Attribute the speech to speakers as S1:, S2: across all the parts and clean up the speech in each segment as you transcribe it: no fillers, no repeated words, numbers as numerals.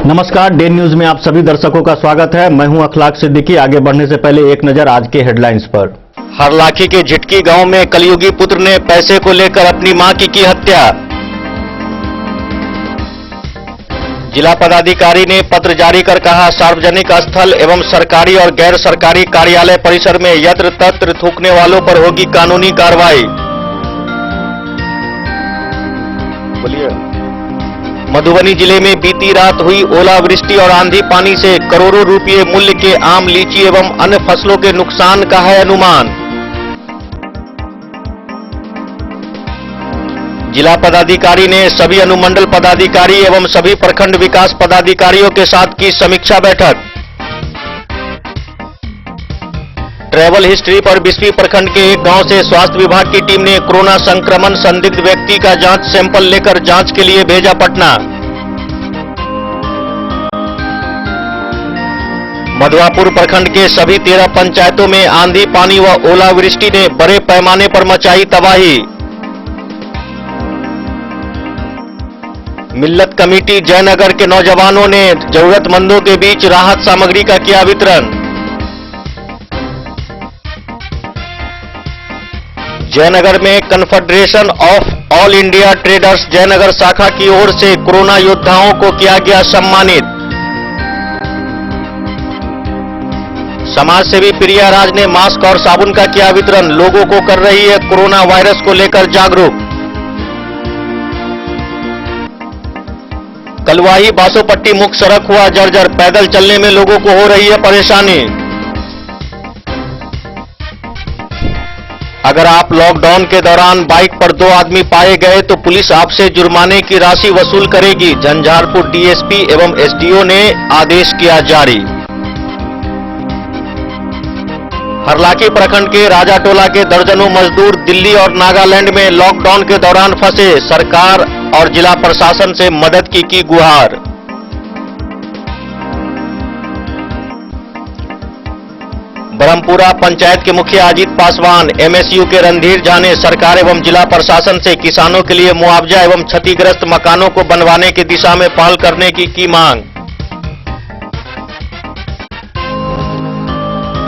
S1: नमस्कार, day news में आप सभी दर्शकों का स्वागत है। मैं हूं अखलाक सिद्दीकी। आगे बढ़ने से पहले एक नजर आज के हेडलाइंस पर।
S2: हरलाखी के झिटकी गांव में कलयुगी पुत्र ने पैसे को लेकर अपनी मां की हत्या। जिला पदाधिकारी ने पत्र जारी कर कहा, सार्वजनिक स्थल एवं सरकारी और गैर सरकारी कार्यालय परिसर में यत्र तत्र थूकने वालों पर होगी कानूनी कार्रवाई। बोलिए। मधुबनी जिले में बीती रात हुई ओलावृष्टि और आंधी पानी से करोड़ों रुपये मूल्य के आम, लीची एवं अन्य फसलों के नुकसान का है अनुमान। जिला पदाधिकारी ने सभी अनुमंडल पदाधिकारी एवं सभी प्रखंड विकास पदाधिकारियों के साथ की समीक्षा बैठक। ट्रैवल हिस्ट्री पर बिस्फी प्रखंड के एक गांव से स्वास्थ्य विभाग की टीम ने कोरोना संक्रमण संदिग्ध व्यक्ति का जांच सैंपल लेकर जांच के लिए भेजा पटना। मधुआपुर प्रखंड के सभी 13 पंचायतों में आंधी पानी व ओलावृष्टि ने बड़े पैमाने पर मचाई तबाही। मिल्लत कमेटी जयनगर के नौजवानों ने जरूरतमंदों के बीच राहत सामग्री का किया वितरण। जयनगर में confederation of all India traders Jaynagar शाखा की ओर से कोरोना योद्धाओं को किया गया सम्मानित। समाजसेवी प्रिया राज ने मास्क और साबुन का किया वितरण। लोगों को कर रही है कोरोना वायरस को लेकर जागरूक। कलवाही बासोपट्टी मुख्य सड़क हुआ जर्जर, पैदल चलने में लोगों को हो रही है परेशानी। अगर आप लॉकडाउन के दौरान बाइक पर 2 आदमी पाए गए तो पुलिस आपसे जुर्माने की राशि वसूल करेगी। झंझारपुर डीएसपी एवं एसडीओ ने आदेश किया जारी। हरलाखी प्रखंड के राजाटोला के दर्जनों मजदूर दिल्ली और नागालैंड में लॉकडाउन के दौरान फंसे। सरकार और जिला प्रशासन से मदद की गुहार। ब्रह्मपुरा पंचायत के मुखिया अजीत पासवान, एमएसयू के रणधीर झा ने सरकार एवं जिला प्रशासन से किसानों के लिए मुआवजा एवं क्षतिग्रस्त मकानों को बनवाने की दिशा में पहल करने की मांग।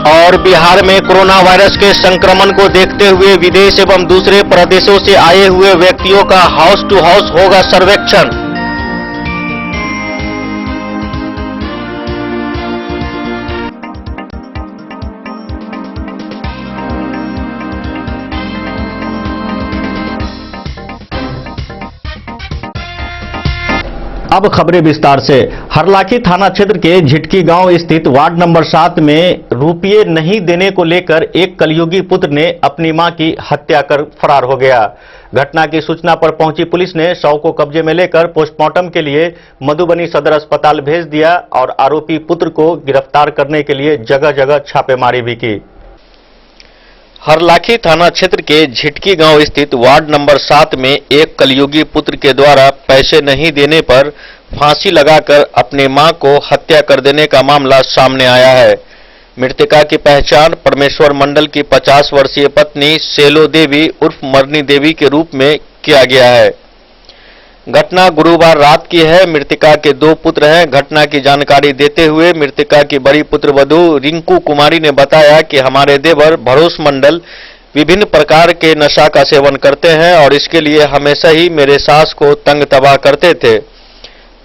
S2: और बिहार में कोरोना वायरस के संक्रमण को देखते हुए विदेश एवं दूसरे प्रदेशों से आए हुए व्यक्तियों का हाउस टू हाउस होगा सर्वेक्षण।
S1: अब खबरें विस्तार से। हरलाखी थाना क्षेत्र के झिटकी गांव स्थित वार्ड नंबर 7 में रुपये नहीं देने को लेकर एक कलयुगी पुत्र ने अपनी मां की हत्या कर फरार हो गया। घटना की सूचना पर पहुंची पुलिस ने शव को कब्जे में लेकर पोस्टमार्टम के लिए मधुबनी सदर अस्पताल भेज दिया और आरोपी पुत्र को गिरफ्तार करने के लिए जगह जगह छापेमारी भी की।
S2: हरलाखी थाना क्षेत्र के झिटकी गांव स्थित वार्ड नंबर 7 में एक कलयुगी पुत्र के द्वारा पैसे नहीं देने पर फांसी लगाकर अपने मां को हत्या कर देने का मामला सामने आया है। मृतका की पहचान परमेश्वर मंडल की 50 वर्षीय पत्नी सेलो देवी उर्फ मरनी देवी के रूप में किया गया है। घटना गुरुवार रात की है। मृतका के 2 पुत्र हैं। घटना की जानकारी देते हुए मृतका की बड़ी पुत्रवधू रिंकू कुमारी ने बताया कि हमारे देवर भरोस मंडल विभिन्न प्रकार के नशा का सेवन करते हैं और इसके लिए हमेशा ही मेरे सास को तंग तबाह करते थे।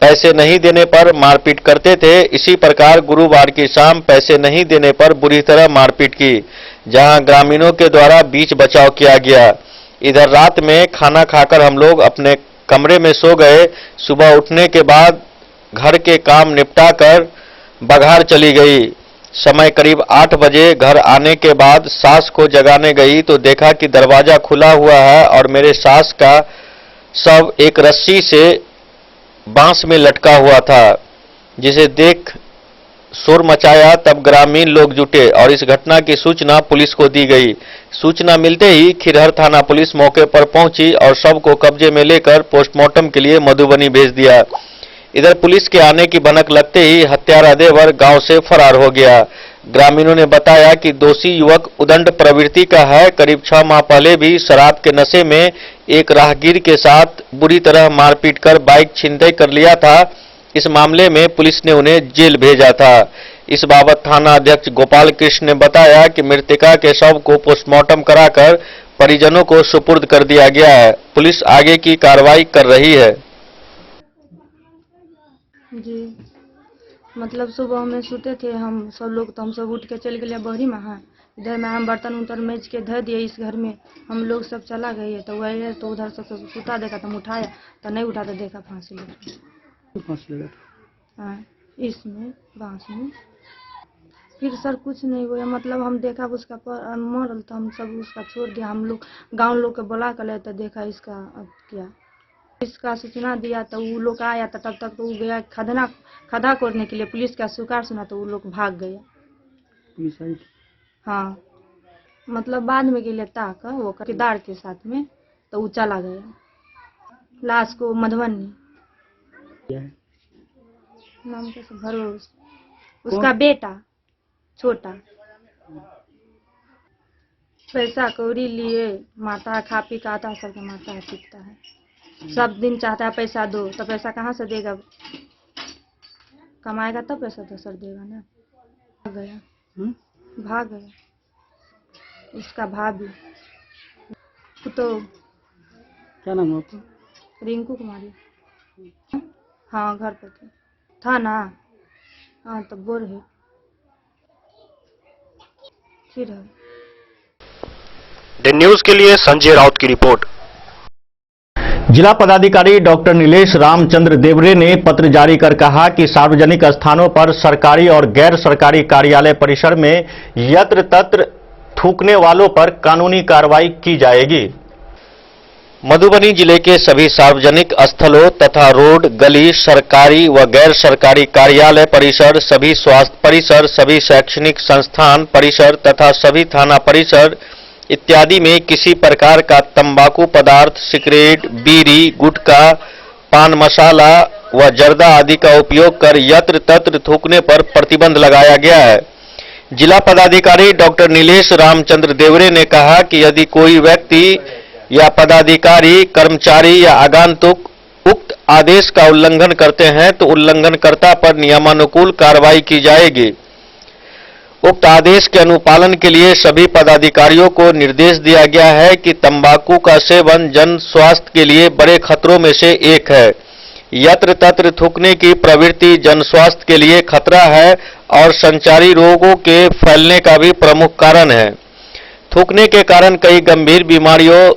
S2: पैसे नहीं देने पर मारपीट करते थे। इसी प्रकार गुरुवार की शाम पैसे नहीं देने पर बुरी तरह मारपीट की, जहां ग्रामीणों के द्वारा बीच बचाव किया गया। इधर रात में खाना खाकर हम लोग अपने कमरे में सो गए। सुबह उठने के बाद घर के काम निपटाकर बघार चली गई। समय करीब 8 बजे घर आने के बाद सास को जगाने गई तो देखा कि दरवाजा खुला हुआ है और मेरे सास का शव एक रस्सी से बांस में लटका हुआ था, जिसे देख शोर मचाया। तब ग्रामीण लोग जुटे और इस घटना की सूचना पुलिस को दी गई। सूचना मिलते ही खिरहर थाना पुलिस मौके पर पहुंची और शव को कब्जे में लेकर पोस्टमार्टम के लिए मधुबनी भेज दिया। इधर पुलिस के आने की भनक लगते ही हत्यारा देवर गांव से फरार हो गया। ग्रामीणों ने बताया कि दोषी युवक उदंड प्रवृत्ति का है। करीब 6 माह पहले भी शराब के नशे में एक राहगीर के साथ बुरी तरह मारपीट कर बाइक छिनतई कर लिया था। इस मामले में पुलिस ने उन्हें जेल भेजा था। इस बाबत थाना अध्यक्ष गोपाल कृष्ण ने बताया कि मृतका के शव को पोस्टमार्टम कराकर परिजनों को सुपुर्द कर दिया गया है। पुलिस आगे की कार्रवाई कर रही है।
S3: जी मतलब सुबह में सोते थे हम सब लोग, तो हम सब उठ के चल गए बहरी में। हाँ, इधर में हम बर्तन उर्तन मेज के धर दिए इस घर में, हम लोग सब चला गए तो वही तो उधर से सुता देखा तो हम उठाया तो नहीं उठा तो देखा फांसी लगा। हाँ, इसमें बांस में। फिर सर कुछ नहीं हुआ, मतलब हम देखा उसका मरल तो हम सब उसका छोड़ दिया। हम लोग गाँव लोग के बुला कर ले तो देखा इसका अब क्या, इसका सूचना दिया तो वो लोग आया तो तब तक तो वो गया खदा करने के लिए। पुलिस का सुकार सुना तो वो लोग भाग गया।
S4: पुलिस आई?
S3: हाँ, मतलब बाद में गए ताक वो किरदार के साथ में तो वो चला गया। लाश को मधुबनी नाम कैसे भरोस, उसका बेटा छोटा। पैसा कौड़ी लिए माता खा पी का आता सबके माता पीटता है। सब दिन चाहता है पैसा दो, तो पैसा कहाँ से देगा? कमाएगा तब पैसा तो सर देगा ना। भाग गया इसका भाभी। तो
S4: क्या नाम है आपका?
S3: रिंकू कुमारी। हाँ, घर पर था ना। हाँ, तो बोल है फिर है।
S5: द न्यूज के लिए संजय राउत की रिपोर्ट।
S1: जिला पदाधिकारी डॉक्टर नीलेश रामचंद्र देवरे ने पत्र जारी कर कहा कि सार्वजनिक स्थानों पर सरकारी और गैर सरकारी कार्यालय परिसर में यत्र तत्र थूकने वालों पर कानूनी कार्रवाई की जाएगी।
S2: मधुबनी जिले के सभी सार्वजनिक स्थलों तथा रोड, गली, सरकारी व गैर सरकारी कार्यालय परिसर, सभी स्वास्थ्य परिसर, सभी शैक्षणिक संस्थान परिसर तथा सभी थाना परिसर इत्यादि में किसी प्रकार का तंबाकू पदार्थ, सिगरेट, बीड़ी, गुटखा, पान मसाला व जर्दा आदि का उपयोग कर यत्र तत्र थूकने पर प्रतिबंध लगाया गया है। जिला पदाधिकारी डॉक्टर नीलेश रामचंद्र देवरे ने कहा कि यदि कोई व्यक्ति या पदाधिकारी, कर्मचारी या आगंतुक उक्त आदेश का उल्लंघन करते हैं तो उल्लंघनकर्ता पर नियमानुकूल कार्रवाई की जाएगी। उक्त आदेश के अनुपालन के लिए सभी पदाधिकारियों को निर्देश दिया गया है कि तंबाकू का सेवन जन स्वास्थ्य के लिए बड़े खतरों में से एक है। यत्र तत्र थूकने की प्रवृत्ति जन स्वास्थ्य के लिए खतरा है और संचारी रोगों के फैलने का भी प्रमुख कारण है। थूकने के कारण कई गंभीर बीमारियों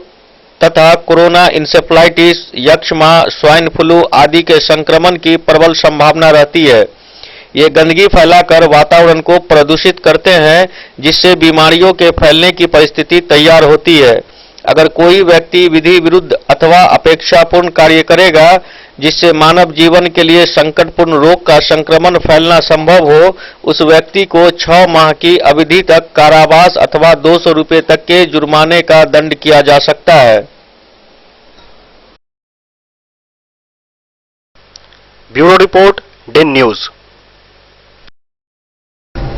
S2: तथा कोरोना, इंसेफ्लाइटिस, यक्ष्मा, स्वाइन फ्लू आदि के संक्रमण की प्रबल संभावना रहती है। ये गंदगी फैलाकर वातावरण को प्रदूषित करते हैं, जिससे बीमारियों के फैलने की परिस्थिति तैयार होती है। अगर कोई व्यक्ति विधि विरुद्ध अथवा अपेक्षापूर्ण कार्य करेगा जिससे मानव जीवन के लिए संकटपूर्ण रोग का संक्रमण फैलना संभव हो, उस व्यक्ति को 6 माह की अवधि तक कारावास अथवा 200 रुपये तक के जुर्माने का दंड किया जा सकता है।
S5: Bureau report, Den news.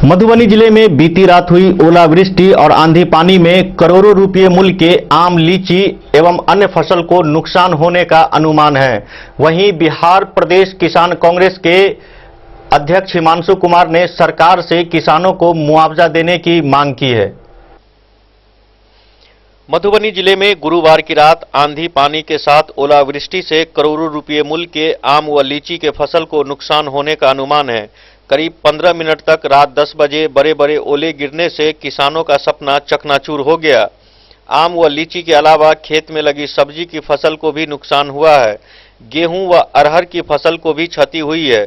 S1: Madhubani जिले में बीती रात हुई ओलावृष्टि और आंधी पानी में करोड़ों रुपये मूल्य के आम, लीची एवं अन्य फसल को नुकसान होने का अनुमान है। वहीं बिहार प्रदेश किसान कांग्रेस के अध्यक्ष हिमांशु कुमार ने सरकार से किसानों को मुआवजा देने की मांग की है।
S2: मधुबनी जिले में गुरुवार की रात आंधी पानी के साथ ओलावृष्टि से करोड़ों रुपये मूल्य के आम व लीची के फसल को नुकसान होने का अनुमान है। करीब 15 मिनट तक रात 10 बजे बड़े बड़े ओले गिरने से किसानों का सपना चकनाचूर हो गया। आम व लीची के अलावा खेत में लगी सब्जी की फसल को भी नुकसान हुआ है। गेहूं व अरहर की फसल को भी क्षति हुई है।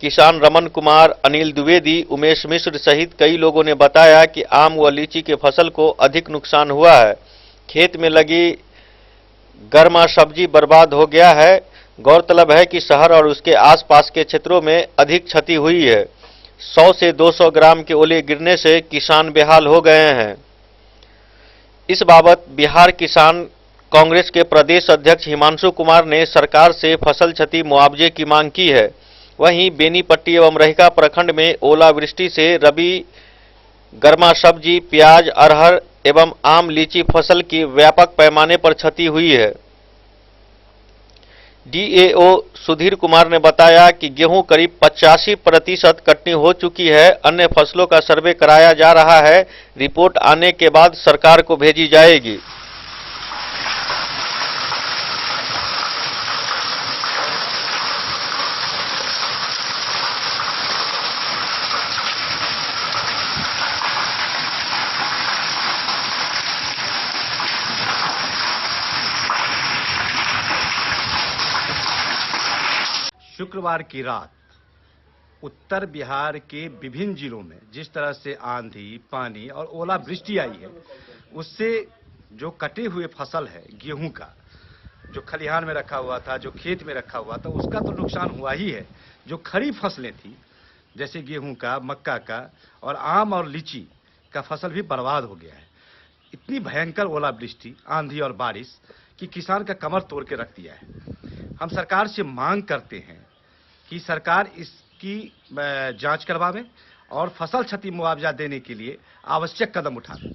S2: किसान रमन कुमार, अनिल द्विवेदी, उमेश मिश्र सहित कई लोगों ने बताया कि आम व लीची के फसल को अधिक नुकसान हुआ है। खेत में लगी गर्मा सब्जी बर्बाद हो गया है। गौरतलब है कि शहर और उसके आसपास के क्षेत्रों में अधिक क्षति हुई है। 100 से 200 ग्राम के ओले गिरने से किसान बेहाल हो गए हैं। इस बाबत बिहार किसान कांग्रेस के प्रदेश अध्यक्ष हिमांशु कुमार ने सरकार से फसल क्षति मुआवजे की मांग की है। वहीं बेनीपट्टी एवं रहिका प्रखंड में ओलावृष्टि से रबी गर्मा सब्जी, प्याज, अरहर एवं आम, लीची फसल की व्यापक पैमाने पर क्षति हुई है। डीएओ सुधीर कुमार ने बताया कि गेहूं करीब 85% कटनी हो चुकी है। अन्य फसलों का सर्वे कराया जा रहा है। रिपोर्ट आने के बाद सरकार को भेजी जाएगी।
S6: शुक्रवार की रात उत्तर बिहार के विभिन्न जिलों में जिस तरह से आंधी, पानी और ओलावृष्टि आई है, उससे जो कटे हुए फसल है गेहूं का, जो खलिहान में रखा हुआ था, जो खेत में रखा हुआ था, उसका तो नुकसान हुआ ही है। जो खड़ी फसलें थी जैसे गेहूं का, मक्का का और आम और लीची का फसल भी बर्बाद हो गया है। इतनी भयंकर ओलावृष्टि, आंधी और बारिश कि किसान का कमर तोड़ के रख दिया है। हम सरकार से मांग करते हैं कि सरकार इसकी जांच करवावे और फसल क्षति मुआवजा देने के लिए आवश्यक कदम उठावे।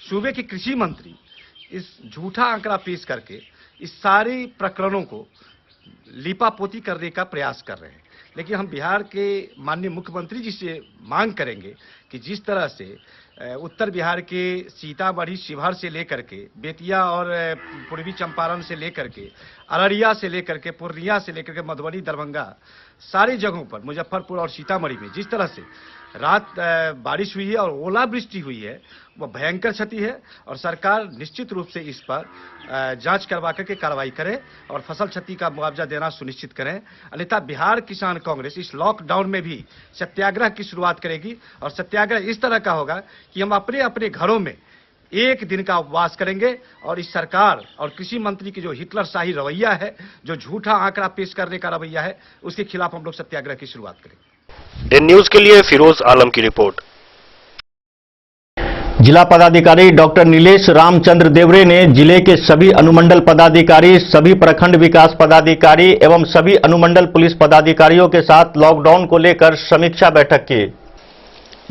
S6: सूबे के कृषि मंत्री इस झूठा आंकड़ा पेश करके इस सारे प्रकरणों को लीपापोती करने का प्रयास कर रहे हैं। लेकिन हम बिहार के माननीय मुख्यमंत्री जी से मांग करेंगे कि जिस तरह से उत्तर बिहार के सीतामढ़ी, शिवहर से लेकर के बेतिया और पूर्वी चंपारण से लेकर के अररिया से लेकर के पूर्णिया से लेकर के मधुबनी, दरभंगा, सारी जगहों पर, मुजफ्फरपुर और सीतामढ़ी में जिस तरह से रात बारिश हुई है और ओलावृष्टि हुई है, वह भयंकर क्षति है और सरकार निश्चित रूप से इस पर जांच करवा करके कार्रवाई करे और फसल क्षति का मुआवजा देना सुनिश्चित करें। अन्यथा बिहार किसान कांग्रेस इस लॉकडाउन में भी सत्याग्रह की शुरुआत करेगी और सत्याग्रह इस तरह का होगा कि हम अपने अपने घरों में एक दिन का उपवास करेंगे और इस सरकार और कृषि मंत्री की जो हिटलरशाही रवैया है, जो झूठा आंकड़ा पेश करने का रवैया है, उसके खिलाफ हम लोग सत्याग्रह की शुरुआत करेंगे।
S5: डे न्यूज के लिए फिरोज आलम की रिपोर्ट।
S1: जिला पदाधिकारी डॉक्टर नीलेश रामचंद्र देवरे ने जिले के सभी अनुमंडल पदाधिकारी, सभी प्रखंड विकास पदाधिकारी एवं सभी अनुमंडल पुलिस पदाधिकारियों के साथ लॉकडाउन को लेकर समीक्षा बैठक की।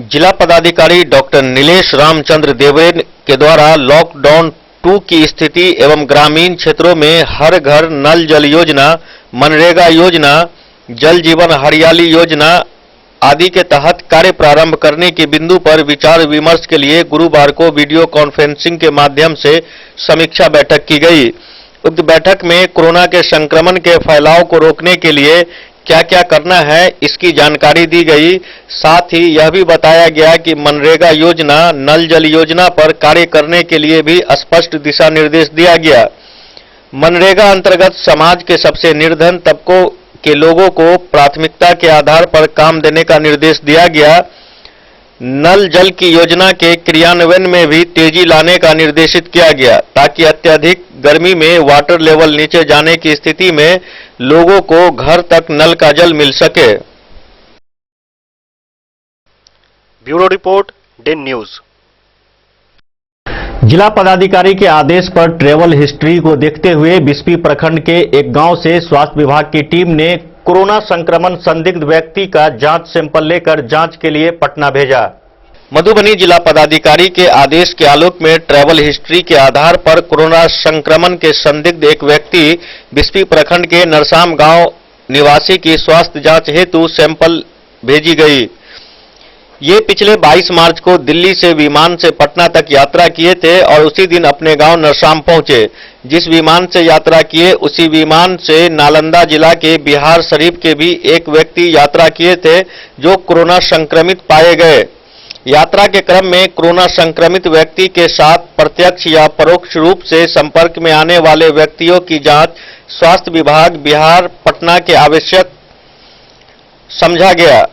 S2: जिला पदाधिकारी डॉक्टर नीलेश रामचंद्र देवरे के द्वारा लॉकडाउन 2 की स्थिति एवं ग्रामीण क्षेत्रों में हर घर नल जल योजना, मनरेगा योजना, जल जीवन हरियाली योजना आदि के तहत कार्य प्रारंभ करने के बिंदु पर विचार विमर्श के लिए गुरुवार को वीडियो कॉन्फ्रेंसिंग के माध्यम से समीक्षा बैठक की गई। उक्त बैठक में कोरोना के संक्रमण के फैलाव को रोकने के लिए क्या क्या करना है, इसकी जानकारी दी गई। साथ ही यह भी बताया गया कि मनरेगा योजना, नल जल योजना पर कार्य करने के लिए भी स्पष्ट दिशा निर्देश दिया गया। मनरेगा अंतर्गत समाज के सबसे निर्धन तबकों के लोगों को प्राथमिकता के आधार पर काम देने का निर्देश दिया गया। नल जल की योजना के क्रियान्वयन में भी तेजी लाने का निर्देशित किया गया ताकि अत्यधिक गर्मी में वाटर लेवल नीचे जाने की स्थिति में लोगों को घर तक नल का जल मिल सके।
S5: Bureau report, day news.
S1: जिला पदाधिकारी के आदेश पर ट्रैवल हिस्ट्री को देखते हुए बिस्फी प्रखंड के एक गांव से स्वास्थ्य विभाग की टीम ने कोरोना संक्रमण संदिग्ध व्यक्ति का जांच सैंपल लेकर जांच के लिए पटना भेजा।
S2: मधुबनी जिला पदाधिकारी के आदेश के आलोक में ट्रैवल हिस्ट्री के आधार पर कोरोना संक्रमण के संदिग्ध एक व्यक्ति बिस्फी प्रखंड के नरसाम गांव निवासी की स्वास्थ्य जांच हेतु सैंपल भेजी गई। ये पिछले 22 मार्च को दिल्ली से विमान से पटना तक यात्रा किए थे और उसी दिन अपने गांव नरसाम पहुंचे। जिस विमान से यात्रा किए उसी विमान से नालंदा जिला के बिहार शरीफ के भी एक व्यक्ति यात्रा किए थे जो कोरोना संक्रमित पाए गए। यात्रा के क्रम में कोरोना संक्रमित व्यक्ति के साथ प्रत्यक्ष या परोक्ष रूप से संपर्क में आने वाले व्यक्तियों की जांच स्वास्थ्य विभाग बिहार पटना के आवश्यक समझा गया।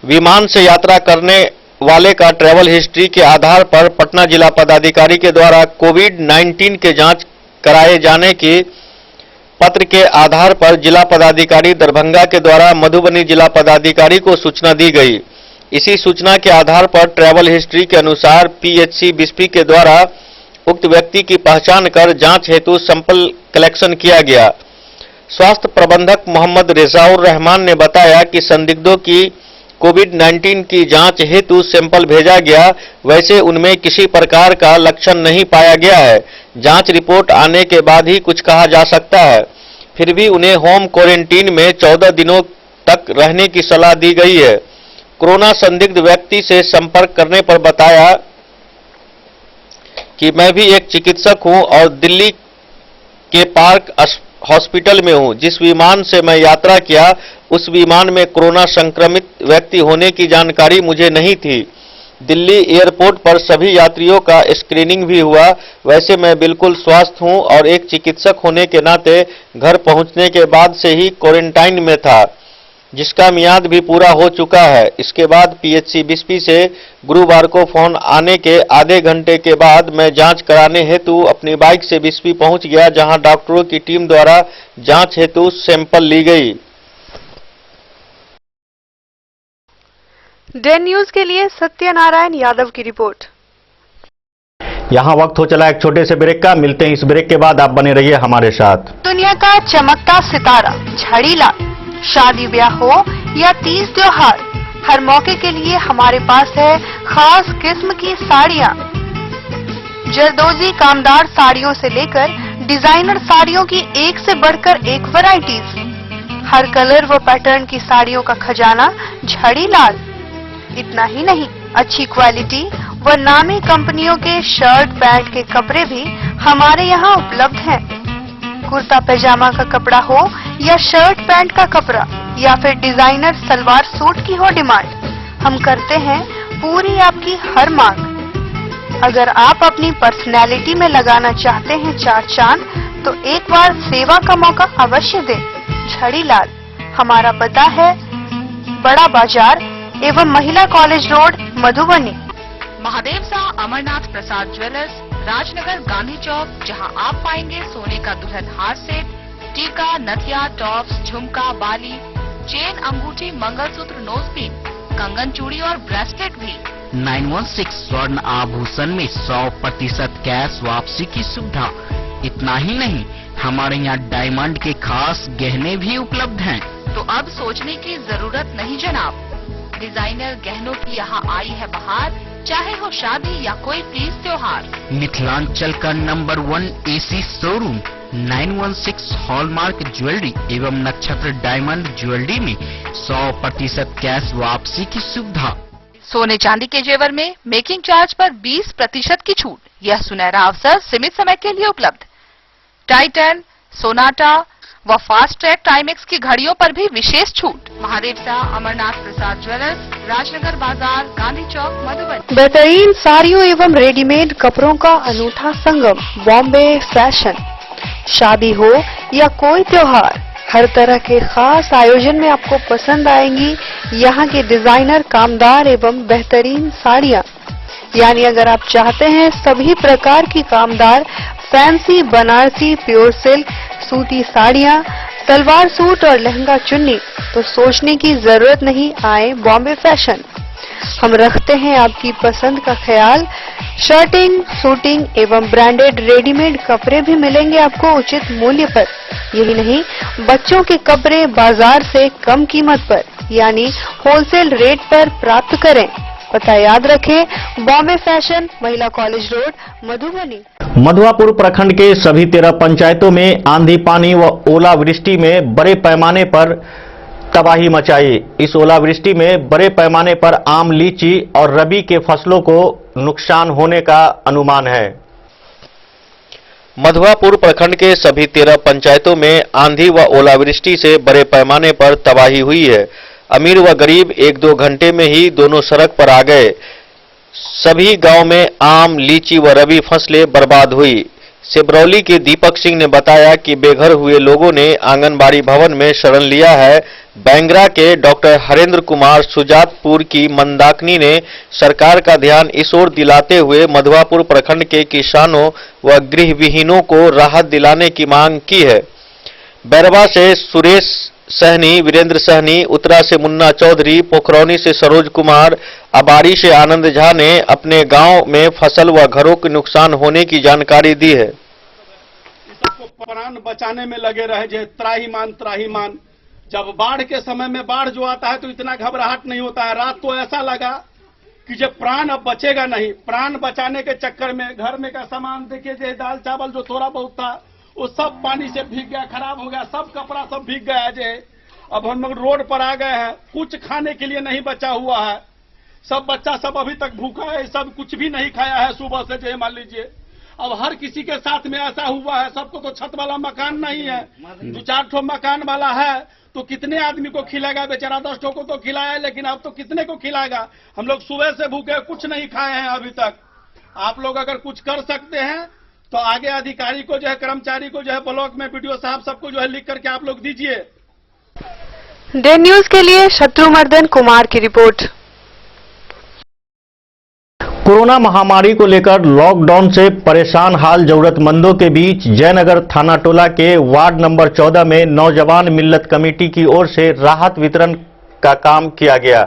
S2: विमान से यात्रा करने वाले का ट्रैवल हिस्ट्री के आधार पर पटना जिला पदाधिकारी के द्वारा कोविड-19 के जांच कराए जाने की पत्र के आधार पर जिला पदाधिकारी दरभंगा के द्वारा मधुबनी जिला पदाधिकारी को सूचना दी गई। इसी सूचना के आधार पर ट्रैवल हिस्ट्री के अनुसार पीएचसी बिस्फी के द्वारा उक्त व्यक्ति की पहचान कर जांच हेतु सैंपल कलेक्शन किया गया। स्वास्थ्य प्रबंधक मोहम्मद रेजाउर रहमान ने बताया कि संदिग्धों की कोविड-19 की जांच हेतु सैंपल भेजा गया, वैसे उनमें किसी प्रकार का लक्षण नहीं पाया गया है। जांच रिपोर्ट आने के बाद ही कुछ कहा जा सकता है। फिर भी उन्हें होम क्वारंटीन में 14 दिनों तक रहने की सलाह दी गई है। कोरोना संदिग्ध व्यक्ति से संपर्क करने पर बताया कि मैं भी एक चिकित्सक हूं और दिल्ली के पार्क हॉस्पिटल में हूं। जिस विमान से मैं यात्रा किया उस विमान में कोरोना संक्रमित व्यक्ति होने की जानकारी मुझे नहीं थी। दिल्ली एयरपोर्ट पर सभी यात्रियों का स्क्रीनिंग भी हुआ। वैसे मैं बिल्कुल स्वस्थ हूं और एक चिकित्सक होने के नाते घर पहुंचने के बाद से ही क्वारंटाइन में था, जिसका मियाद भी पूरा हो चुका है। इसके बाद पीएचसी बिस्फी से गुरुवार को फोन आने के आधे घंटे के बाद मैं जांच कराने हेतु अपनी बाइक से बिस्फी पहुंच गया, जहां डॉक्टरों की टीम द्वारा जांच हेतु सैंपल ली गई।
S7: डे न्यूज के लिए सत्यनारायण यादव की रिपोर्ट।
S1: यहाँ वक्त हो चला एक छोटे से ब्रेक का। मिलते हैं इस ब्रेक के बाद, आप बने रहिए हमारे साथ।
S7: दुनिया का चमकता सितारा झड़ीलाल, शादी ब्याह हो या तीज त्योहार, हर मौके के लिए हमारे पास है खास किस्म की साड़ियाँ। जरदोजी कामदार साड़ियों से लेकर डिजाइनर साड़ियों की एक से बढ़कर एक वैरायटीज, हर कलर व पैटर्न की साड़ियों का खजाना झड़ीलाल। इतना ही नहीं, अच्छी क्वालिटी व नामी कंपनियों के शर्ट पैंट के कपड़े भी हमारे यहाँ उपलब्ध हैं। कुर्ता पैजामा का कपड़ा हो या शर्ट पैंट का कपड़ा या फिर डिजाइनर सलवार सूट की हो डिमांड, हम करते हैं पूरी आपकी हर मांग। अगर आप अपनी पर्सनैलिटी में लगाना चाहते हैं चार चांद, तो एक बार सेवा का मौका अवश्य दें। झड़ीलाल, हमारा पता है बड़ा बाजार एवं महिला कॉलेज रोड, मधुबनी।
S8: महादेव शाह अमरनाथ प्रसाद ज्वेलर्स, राजनगर, गांधी चौक, जहां आप पाएंगे सोने का दुल्हन हार सेट, टीका, नथिया, टॉप्स, झुमका, बाली, चेन, अंगूठी, मंगलसूत्र, नोजपिन, कंगन, चूड़ी और ब्रेसलेट भी।
S9: 916 स्वर्ण आभूषण में 100% कैश वापसी की सुविधा। इतना ही नहीं, हमारे यहाँ डायमंड के खास गहने भी उपलब्ध हैं।
S8: तो अब सोचने की जरूरत नहीं जनाब, डिजाइनर गहनों की यहाँ आई है बहार, चाहे हो शादी या कोई तीज त्योहार।
S9: मिथिलांचल का number 1 AC showroom 916 hallmark jewellery एवं नक्षत्र डायमंड ज्वेलरी में 100% कैश वापसी की सुविधा।
S8: सोने चांदी के जेवर में मेकिंग चार्ज पर 20% की छूट। यह सुनहरा अवसर सीमित समय के लिए उपलब्ध। टाइटन, सोनाटा व फास्ट ट्रैक टाइमेक्स की घड़ियों पर भी विशेष छूट। महादेव शाह अमरनाथ प्रसाद ज्वेलर्स, राजनगर बाजार, गांधी चौक, मधुबनी।
S7: बेहतरीन साड़ियों एवं रेडीमेड कपड़ों का अनूठा संगम, बॉम्बे फैशन। शादी हो या कोई त्योहार, हर तरह के खास आयोजन में आपको पसंद आएंगी यहाँ के डिजाइनर, कामदार एवं बेहतरीन साड़ियाँ। यानी अगर आप चाहते हैं सभी प्रकार की कामदार, फैंसी, बनारसी, प्योर सिल्क, सूती साड़ियाँ, सलवार सूट और लहंगा चुन्नी, तो सोचने की जरूरत नहीं, आए बॉम्बे फैशन। हम रखते हैं आपकी पसंद का ख्याल। शर्टिंग, सूटिंग एवं ब्रांडेड रेडीमेड कपड़े भी मिलेंगे आपको उचित मूल्य पर। यही नहीं, बच्चों के कपड़े बाजार से कम कीमत पर, यानी होलसेल रेट पर प्राप्त करें। पता याद रखें, बॉम्बे फैशन, महिला कॉलेज रोड, मधुबनी।
S1: मधुआपुर प्रखंड के सभी 13 पंचायतों में आंधी, पानी व ओलावृष्टि में बड़े पैमाने पर तबाही मचाई। इस ओलावृष्टि में बड़े पैमाने पर आम, लीची और रबी के फसलों को नुकसान होने का अनुमान है।
S2: मधुआपुर प्रखंड के सभी 13 पंचायतों में आंधी व ओलावृष्टि से बड़े पैमाने पर तबाही हुई है। अमीर व गरीब 1-2 घंटे में ही दोनों सड़क पर आ गए। सभी गांव में आम, लीची व रबी फसलें बर्बाद हुई। सिबरौली के दीपक सिंह ने बताया कि बेघर हुए लोगों ने आंगनबाड़ी भवन में शरण लिया है। बैंगरा के डॉक्टर हरेंद्र कुमार सुजातपुर की मंदाकिनी ने सरकार का ध्यान इस ओर दिलाते हुए मधुआपुर प्रखंड के किसानों व गृहविहीनों को राहत दिलाने की मांग की है। बैरवा से सुरेश सहनी, वीरेंद्र सहनी, उत्तरा से मुन्ना चौधरी, पोखरौनी से सरोज कुमार, अबारी से आनंद झा ने अपने गांव में फसल व घरों के नुकसान होने की जानकारी दी है।
S10: सबको प्राण बचाने में लगे रहे, जे त्राहीमान। जब बाढ़ के समय में बाढ़ जो आता है तो इतना घबराहट नहीं होता है। रात को ऐसा लगा कि जब प्राण अब बचेगा नहीं। प्राण बचाने के चक्कर में घर में का सामान देखिए, दाल चावल जो थोड़ा बहुत था वो सब पानी से भीग गया, खराब हो गया, सब कपड़ा सब भीग गया। जे अब हम लोग रोड पर आ गए हैं, कुछ खाने के लिए नहीं बचा हुआ है। सब बच्चा सब अभी तक भूखा है, सब कुछ भी नहीं खाया है सुबह से। जो मान लीजिए अब हर किसी के साथ में ऐसा हुआ है, सबको तो छत वाला मकान नहीं है, 2-4 ठो मकान वाला है, तो कितने आदमी को खिलाएगा? बेचारा 10 ठो को तो खिलाया है, लेकिन अब तो कितने को खिलाएगा? हम लोग सुबह से भूखे, कुछ नहीं खाए हैं अभी तक। आप लोग अगर कुछ कर सकते हैं तो आगे अधिकारी को जो है, कर्मचारी को जो है, ब्लॉक में बीडीओ साहब सबको जो है लिख करके आप लोग दीजिए।
S7: डे न्यूज के लिए शत्रुमर्दन कुमार की रिपोर्ट।
S1: कोरोना महामारी को लेकर लॉकडाउन से परेशान हाल जरूरतमंदों के बीच जयनगर थाना टोला के वार्ड नंबर 14 में नौजवान मिल्लत कमेटी की ओर से राहत वितरण का काम किया गया।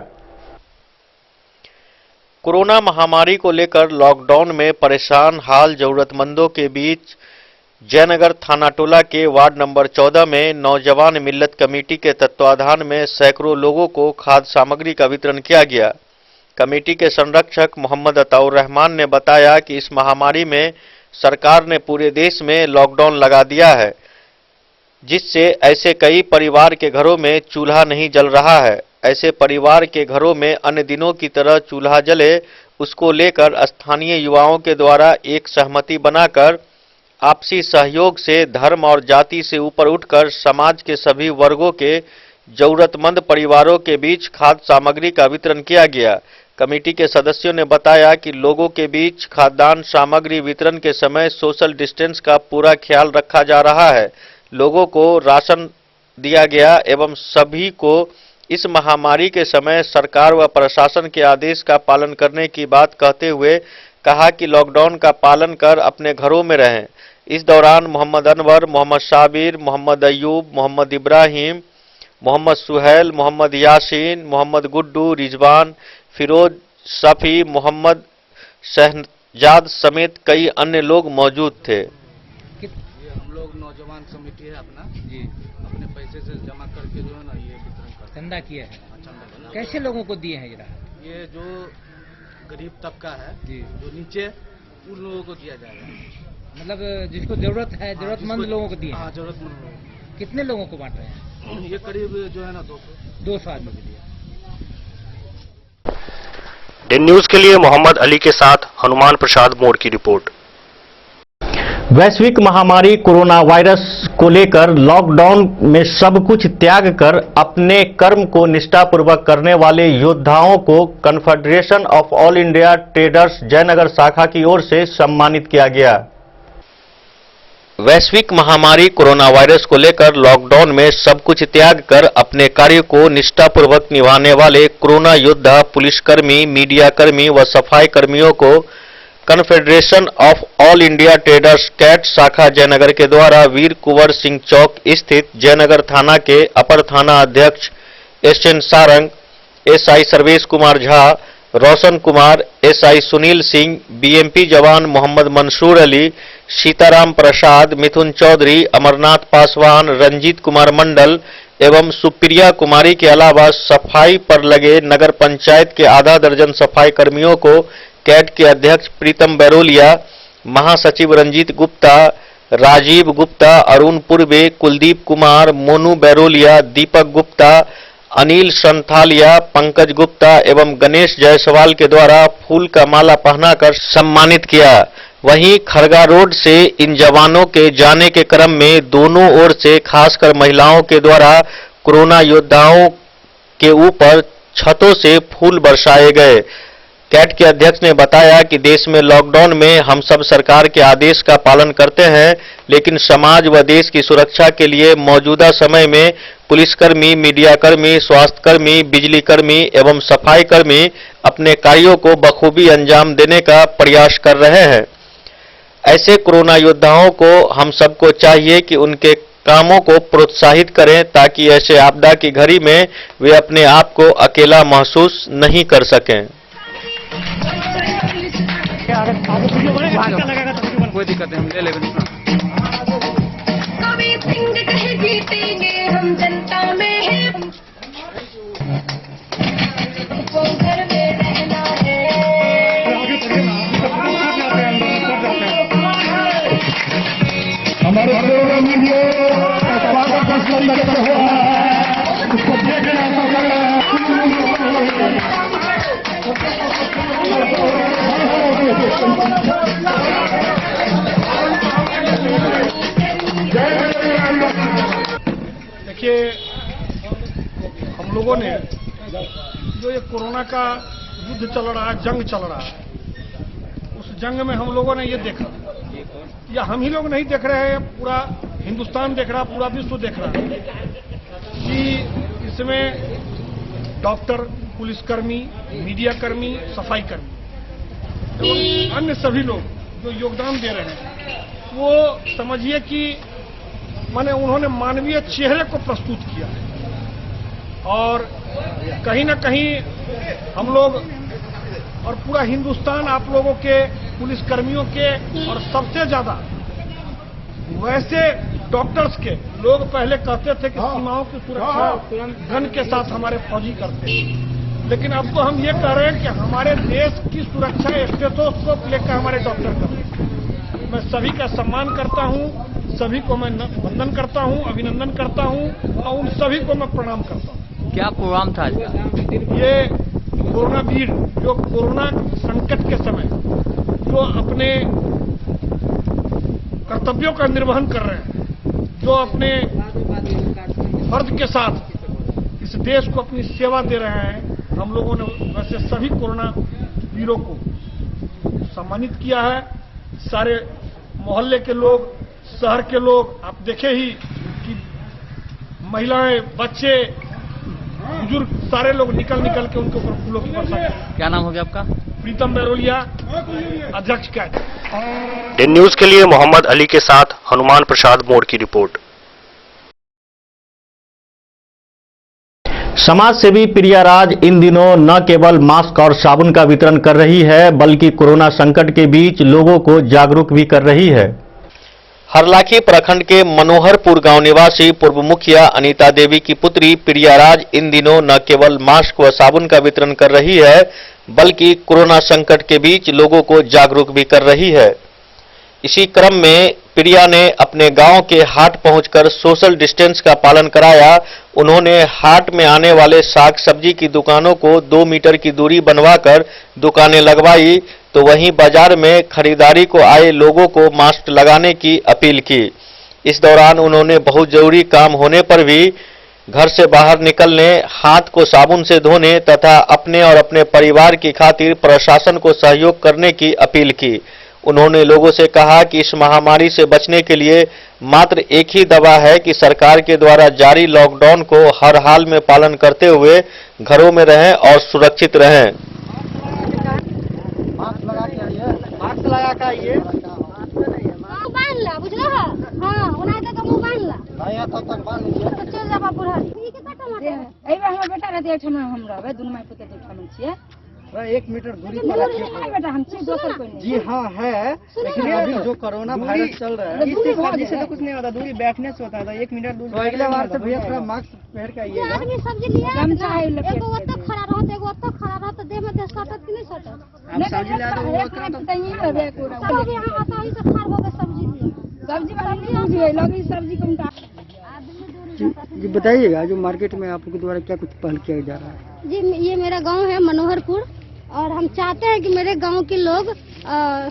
S2: कोरोना महामारी को लेकर लॉकडाउन में परेशान हाल जरूरतमंदों के बीच जयनगर थाना टोला के वार्ड नंबर 14 में नौजवान मिल्लत कमेटी के तत्वाधान में सैकड़ों लोगों को खाद्य सामग्री का वितरण किया गया। कमेटी के संरक्षक मोहम्मद अताउर रहमान ने बताया कि इस महामारी में सरकार ने पूरे देश में लॉकडाउन लगा दिया है, जिससे ऐसे कई परिवार के घरों में चूल्हा नहीं जल रहा है। ऐसे परिवार के घरों में अन्य दिनों की तरह चूल्हा जले, उसको लेकर स्थानीय युवाओं के द्वारा एक सहमति बनाकर आपसी सहयोग से धर्म और जाति से ऊपर उठकर समाज के सभी वर्गों के जरूरतमंद परिवारों के बीच खाद्य सामग्री का वितरण किया गया। कमेटी के सदस्यों ने बताया कि लोगों के बीच खाद्यान्न सामग्री वितरण के समय सोशल डिस्टेंस का पूरा ख्याल रखा जा रहा है। लोगों को राशन दिया गया एवं सभी को इस महामारी के समय सरकार व प्रशासन के आदेश का पालन करने की बात कहते हुए कहा कि लॉकडाउन का पालन कर अपने घरों में रहें। इस दौरान मोहम्मद अनवर, मोहम्मद शाबिर, मोहम्मद अयूब, मोहम्मद इब्राहिम, मोहम्मद सुहैल, मोहम्मद यासीन, मोहम्मद गुड्डू, रिजवान, फिरोज, शफी, मोहम्मद शहजाद समेत कई अन्य लोग मौजूद थे।
S11: हम लोग नौजवान समिति है अपना जी, अपने पैसे से जमा करके जो है ना ये वितरण कर चंदा किया है। चंदा कैसे लोगों को दिए हैं जरा? ये जो गरीब तबका है जी, जो नीचे, उन लोगों को दिया जाएगा। मतलब जिसको जरूरत है, जरूरतमंद लोगों को दिए। हाँ, जरूरतमंद लोगों। कितने लोगों को बांट रहे हैं? ये करीब जो है ना 200 आदमी के लिए।
S5: डे न्यूज के लिए मोहम्मद अली के साथ हनुमान प्रसाद मोड़ की रिपोर्ट।
S1: वैश्विक महामारी कोरोना वायरस को लेकर लॉकडाउन में सब कुछ त्याग कर अपने कर्म को निष्ठापूर्वक करने वाले योद्धाओं को confederation of all India traders Jaynagar शाखा की ओर से सम्मानित किया गया।
S2: वैश्विक महामारी कोरोना वायरस को लेकर लॉकडाउन में सब कुछ त्याग कर अपने कार्य को निष्ठापूर्वक निभाने वाले कोरोना योद्धा, पुलिसकर्मी, मीडिया कर्मी व सफाई कर्मियों को confederation of all India traders CAT शाखा जयनगर के द्वारा वीर कुंवर सिंह चौक स्थित जयनगर थाना के अपर थाना अध्यक्ष SN Sarang, SI Sarvesh Kumar Jha, Roshan Kumar, SI Sunil Singh, BMP जवान मोहम्मद मंसूर अली, सीताराम प्रसाद, मिथुन चौधरी, अमरनाथ पासवान, रंजीत कुमार मंडल एवं सुप्रिया कुमारी के अलावा सफाई पर लगे नगर पंचायत के आधा दर्जन सफाई कर्मियों को कैट के अध्यक्ष प्रीतम बैरोलिया, महासचिव रंजीत गुप्ता, राजीव गुप्ता, अरुण पूर्वे, कुलदीप कुमार, मोनू बैरोलिया, दीपक गुप्ता, अनिल संथालिया, पंकज गुप्ता एवं गणेश जायसवाल के द्वारा फूल का माला पहनाकर सम्मानित किया। वहीं खरगा रोड से इन जवानों के जाने के क्रम में दोनों ओर से खासकर महिलाओं के द्वारा कोरोना योद्धाओं के ऊपर छतों से फूल बरसाए गए। कैट के अध्यक्ष ने बताया कि देश में लॉकडाउन में हम सब सरकार के आदेश का पालन करते हैं, लेकिन समाज व देश की सुरक्षा के लिए मौजूदा समय में पुलिसकर्मी, मीडियाकर्मी, स्वास्थ्यकर्मी, बिजलीकर्मी एवं सफाई कर्मी अपने कार्यों को बखूबी अंजाम देने का प्रयास कर रहे हैं। ऐसे कोरोना योद्धाओं को हम सबको चाहिए कि उनके कामों को प्रोत्साहित करें ताकि ऐसे आपदा की घड़ी में वे अपने आप को अकेला महसूस नहीं कर सकें।
S11: कोई दिक्कत नहीं, हम ले लेंगे। हम जनता में हैं, घर में रहना है। हमारे
S12: देखिए, हम लोगों ने जो ये कोरोना का युद्ध चल रहा है, जंग चल रहा है, उस जंग में हम लोगों ने ये देखा, या हम ही लोग नहीं देख रहे हैं, पूरा हिंदुस्तान देख रहा, पूरा विश्व देख रहा है कि इसमें डॉक्टर, पुलिसकर्मी, मीडिया कर्मी, सफाई कर्मी एवं अन्य सभी लोग जो योगदान दे रहे हैं, वो समझिए कि माने उन्होंने मानवीय चेहरे को प्रस्तुत किया है। और कहीं न कहीं हम लोग और पूरा हिंदुस्तान आप लोगों के, पुलिसकर्मियों के और सबसे ज्यादा वैसे डॉक्टर्स के, लोग पहले कहते थे कि सीमाओं की सुरक्षा गन के साथ हमारे फौजी करते हैं, लेकिन अब तो हम ये कह रहे हैं कि हमारे देश की सुरक्षा स्टेथोस्कोप लेकर हमारे डॉक्टर करते हैं। मैं सभी का सम्मान करता हूँ, सभी को मैं वंदन करता हूँ, अभिनंदन करता हूँ और उन सभी को मैं प्रणाम करता हूँ।
S11: क्या प्रोग्राम था आज का?
S12: ये कोरोना वीर जो कोरोना संकट के समय जो अपने कर्तव्यों का निर्वहन कर रहे हैं, जो अपने फर्ज के साथ इस देश को अपनी सेवा दे रहे हैं, हम लोगों ने वैसे सभी कोरोना वीरों को सम्मानित किया है। सारे मोहल्ले के लोग, शहर के लोग, आप देखे ही कि महिलाएं, बच्चे, बुजुर्ग, सारे लोग निकल के उनके ऊपर फूलों की वर्षा की।
S11: क्या नाम हो गया आपका?
S12: प्रीतम बैरोलिया, अध्यक्ष कैट।
S5: इन न्यूज के लिए मोहम्मद अली के साथ हनुमान प्रसाद मोड़ की रिपोर्ट।
S1: समाज सेवी प्रियाराज इन दिनों न केवल मास्क और साबुन का वितरण कर रही है, बल्कि कोरोना संकट के बीच लोगों को जागरूक भी कर रही है।
S2: हरलाखी प्रखंड के मनोहरपुर गांव निवासी पूर्व मुखिया अनीता देवी की पुत्री प्रियाराज इन दिनों न केवल मास्क व साबुन का वितरण कर रही है, बल्कि कोरोना संकट के बीच लोगों को जागरूक भी कर रही है। इसी क्रम में प्रिया ने अपने गांव के हाट पहुंचकर सोशल डिस्टेंस का पालन कराया। उन्होंने हाट में आने वाले साग सब्जी की दुकानों को 2 मीटर की दूरी बनवाकर दुकानें लगवाई, तो वहीं बाजार में खरीदारी को आए लोगों को मास्क लगाने की अपील की। इस दौरान उन्होंने बहुत जरूरी काम होने पर भी घर से बाहर निकलने, हाथ को साबुन से धोने तथा अपने और अपने परिवार की खातिर प्रशासन को सहयोग करने की अपील की। उन्होंने लोगों से कहा कि इस महामारी से बचने के लिए मात्र एक ही दवा है कि सरकार के द्वारा जारी लॉकडाउन को हर हाल में पालन करते हुए घरों में रहें और सुरक्षित रहें।
S4: मास्क लगा के आइए, मास्क लगा के आइए।
S13: बांध ला, बुझला? हाँ, उन्हें तो मुंह बांध ला।
S4: भाई यहाँ तक बांध लीजिए।
S13: तो चल जाबा बुढ़ारी। ये कितना टमाटर है?
S3: एहि बेर हमर बेटा रहते एकठाम हम रहबै, दुनू माय पुते एकठाम छियै।
S4: 1 मीटर दूरी पर रखिए।
S3: बेटा हम छी, दोसर कोई नहीं।
S4: जी हाँ है, लेकिन अभी जो कोरोना वायरस चल रहा है, इससे तो कुछ नहीं होता, दूरी बैठने से होता है। 1 मीटर दूर। तो अगले बार से भैया थोड़ा मास्क पहन के आइएगा।
S13: आदमी सब्जी लिया, एगो ओत्तो खड़ा रहत, एगो ओत्तो खड़ा रहत, देह में सटत कि नहीं सटत?
S4: आप सब्जी ला दो, वो उतना तो
S3: तई रहबे पूरा।
S13: सब यहाँ आता ही से खार हो गए सब्जी लिए।
S3: सब्जी वाला नहीं लगी, सब्जी कम का।
S4: जी बताइएगा, जो मार्केट में आपके द्वारा क्या कुछ पहल किया जा रहा है?
S13: जी ये मेरा गांव है मनोहरपुर, और हम चाहते हैं कि मेरे गांव के लोग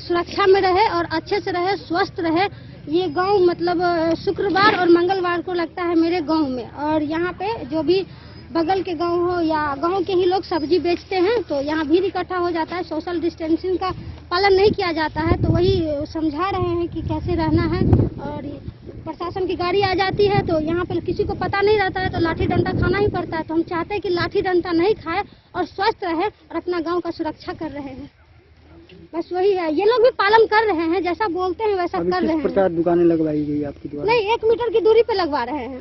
S13: सुरक्षा में रहे और अच्छे से रहे, स्वस्थ रहे। ये गांव मतलब शुक्रवार और मंगलवार को लगता है मेरे गांव में, और यहाँ पे जो भी बगल के गांव हो या गांव के ही लोग सब्जी बेचते हैं, तो यहाँ भीड़ इकट्ठा हो जाता है। सोशल डिस्टेंसिंग का पालन नहीं किया जाता है, तो वही समझा रहे हैं कि कैसे रहना है। और प्रशासन की गाड़ी आ जाती है, तो यहाँ पे किसी को पता नहीं रहता है, तो लाठी डंडा खाना ही पड़ता है। तो हम चाहते हैं कि लाठी डंडा नहीं खाए और स्वस्थ रहे और अपना गांव का सुरक्षा कर रहे हैं। बस वही है, ये लोग भी पालन कर रहे हैं, जैसा बोलते हैं वैसा कर रहे हैं।
S4: प्रचार दुकानें लगवाई गई आपकी द्वारा?
S13: नहीं, 1 मीटर की दूरी पे लगवा रहे हैं।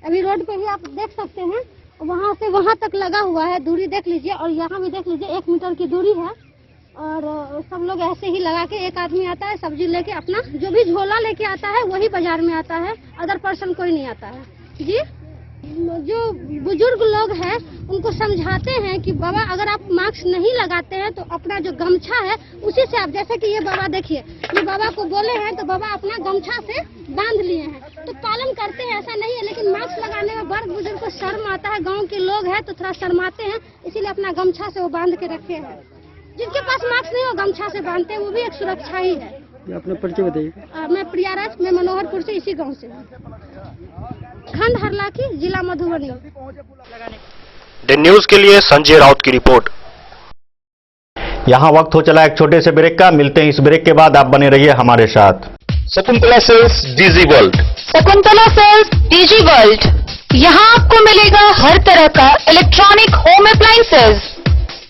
S13: अभी रोड पे भी आप देख सकते हैं, वहाँ से वहाँ तक लगा हुआ है, दूरी देख लीजिए, और यहाँ भी देख लीजिए 1 मीटर की दूरी है। और सब लोग ऐसे ही लगा के, एक आदमी आता है सब्जी लेके, अपना जो भी झोला लेके आता है वही बाजार में आता है, अदर पर्सन कोई नहीं आता है। जी जो बुजुर्ग लोग हैं उनको समझाते हैं कि बाबा अगर आप मास्क नहीं लगाते हैं तो अपना जो गमछा है उसी से आप, जैसे कि ये बाबा देखिए, ये बाबा को बोले हैं तो बाबा अपना गमछा से बांध लिए हैं, तो पालन करते हैं, ऐसा नहीं है। लेकिन मास्क लगाने में बड़ बुजुर्ग को शर्म आता है, गाँव के लोग हैं तो थोड़ा शर्माते हैं, इसीलिए अपना गमछा से वो बांध के रखे हैं। जिनके पास मास्क नहीं हो गमछा से बांधते हैं, वो भी एक सुरक्षा ही है।
S4: अपना परिचय बताइए।
S13: मैं प्रियाराज, मैं मनोहरपुर से, इसी गांव से, खंड हरलाखी, जिला मधुबनी।
S5: द न्यूज के लिए संजय राउत की रिपोर्ट।
S1: यहाँ वक्त हो चला एक छोटे से ब्रेक का, मिलते हैं इस ब्रेक के बाद, आप बने रहिए हमारे साथ।
S2: Shakuntala sales digi world.
S8: Shakuntala sales digi world, यहाँ आपको मिलेगा हर तरह का इलेक्ट्रॉनिक होम अप्लायंसेज।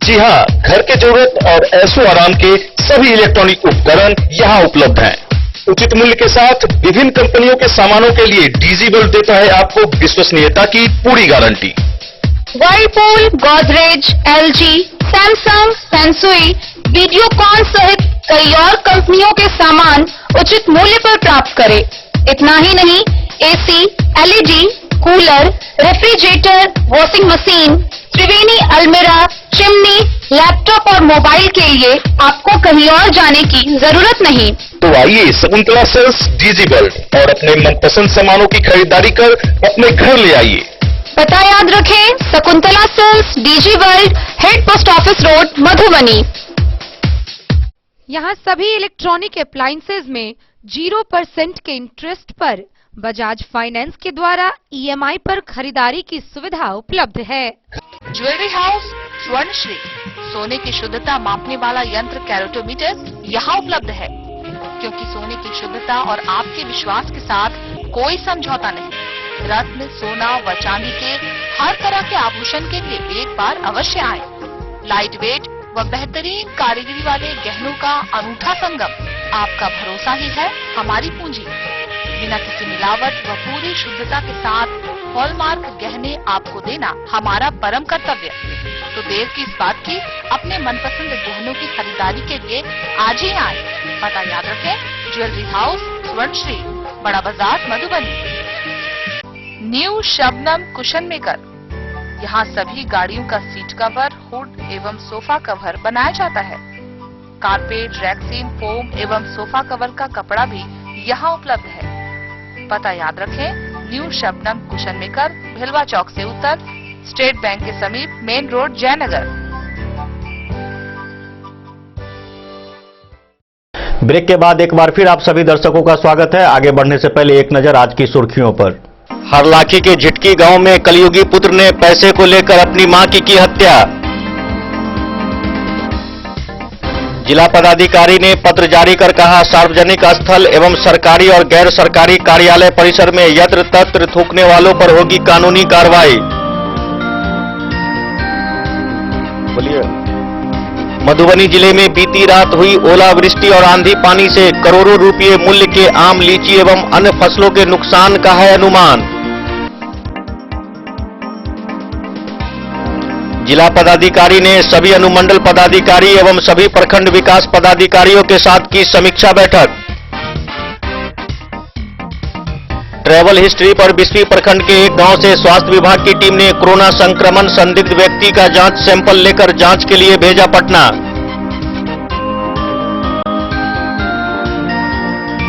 S2: जी हाँ, घर के जरूरत और ऐशो आराम के सभी इलेक्ट्रॉनिक उपकरण यहाँ उपलब्ध हैं। उचित मूल्य के साथ विभिन्न कंपनियों के सामानों के लिए डीजी वर्ल्ड देता है आपको विश्वसनीयता की पूरी guarantee.
S8: Whirlpool, Godrej, LG, Samsung, Sansui, Videocon सहित कई और कंपनियों के सामान उचित मूल्य पर प्राप्त करें। इतना ही नहीं, AC, LED, cooler, refrigerator, washing machine, Triveni अलमीरा, चिमनी, लैपटॉप और मोबाइल के लिए आपको कहीं और जाने की जरूरत नहीं।
S2: तो आइए शकुंतला सेल्स डीजी वर्ल्ड और अपने मनपसंद सामानों की खरीदारी कर अपने घर ले आइए।
S8: पता याद रखें, Shakuntala sales digi world, head post office road, Madhubani.
S14: यहाँ सभी इलेक्ट्रॉनिक अप्लायंसेज में 0% के इंटरेस्ट पर बजाज फाइनेंस के द्वारा ईएमआई पर खरीदारी की सुविधा उपलब्ध है।
S8: ज्वेलरी हाउस स्वर्णश्री, सोने की शुद्धता मापने वाला यंत्र कैरेटोमीटर यहाँ उपलब्ध है, क्योंकि सोने की शुद्धता और आपके विश्वास के साथ कोई समझौता नहीं। रत्न, सोना व चांदी के हर तरह के आभूषण के लिए एक बार अवश्य आए। लाइट वेट व बेहतरीन कारीगरी वाले गहनों का अनूठा संगम, आपका भरोसा ही है हमारी पूंजी। बिना किसी मिलावट व पूरी शुद्धता के साथ हॉलमार्क गहने आपको देना हमारा परम कर्तव्य। तो देर किस बात की, अपने मनपसंद गहनों की खरीदारी के लिए आज ही आए। पता याद रखें, ज्वेलरी हाउस स्वर्णश्री, बड़ा बाजार, Madhubani. New Shabnam cushion maker, यहाँ सभी गाड़ियों का सीट कवर, हुड एवं सोफा कवर बनाया जाता है। कारपेट, रैक्सीन, फोम एवं सोफा कवर का कपड़ा भी यहाँ उपलब्ध है। पता याद रखें, न्यू शबनम कुशन मेकर, भिलवा चौक से उत्तर, स्टेट बैंक के समीप, मेन रोड, जयनगर।
S1: ब्रेक के बाद एक बार फिर आप सभी दर्शकों का स्वागत है। आगे बढ़ने से पहले एक नजर आज की सुर्खियों पर।
S2: हरलाखी के झिटकी गांव में कलयुगी पुत्र ने पैसे को लेकर अपनी मां की हत्या। जिला पदाधिकारी ने पत्र जारी कर कहा, सार्वजनिक स्थल एवं सरकारी और गैर सरकारी कार्यालय परिसर में यत्र तत्र थूकने वालों पर होगी कानूनी कार्रवाई। बोलिए। मधुबनी जिले में बीती रात हुई ओलावृष्टि और आंधी पानी से करोड़ों रुपये मूल्य के आम, लीची एवं अन्य फसलों के नुकसान का है अनुमान। जिला पदाधिकारी ने सभी अनुमंडल पदाधिकारी एवं सभी प्रखंड विकास पदाधिकारियों के साथ की समीक्षा बैठक। ट्रैवल हिस्ट्री पर बिस्फी प्रखंड के एक गांव से स्वास्थ्य विभाग की टीम ने कोरोना संक्रमण संदिग्ध व्यक्ति का जांच सैंपल लेकर जांच के लिए भेजा पटना।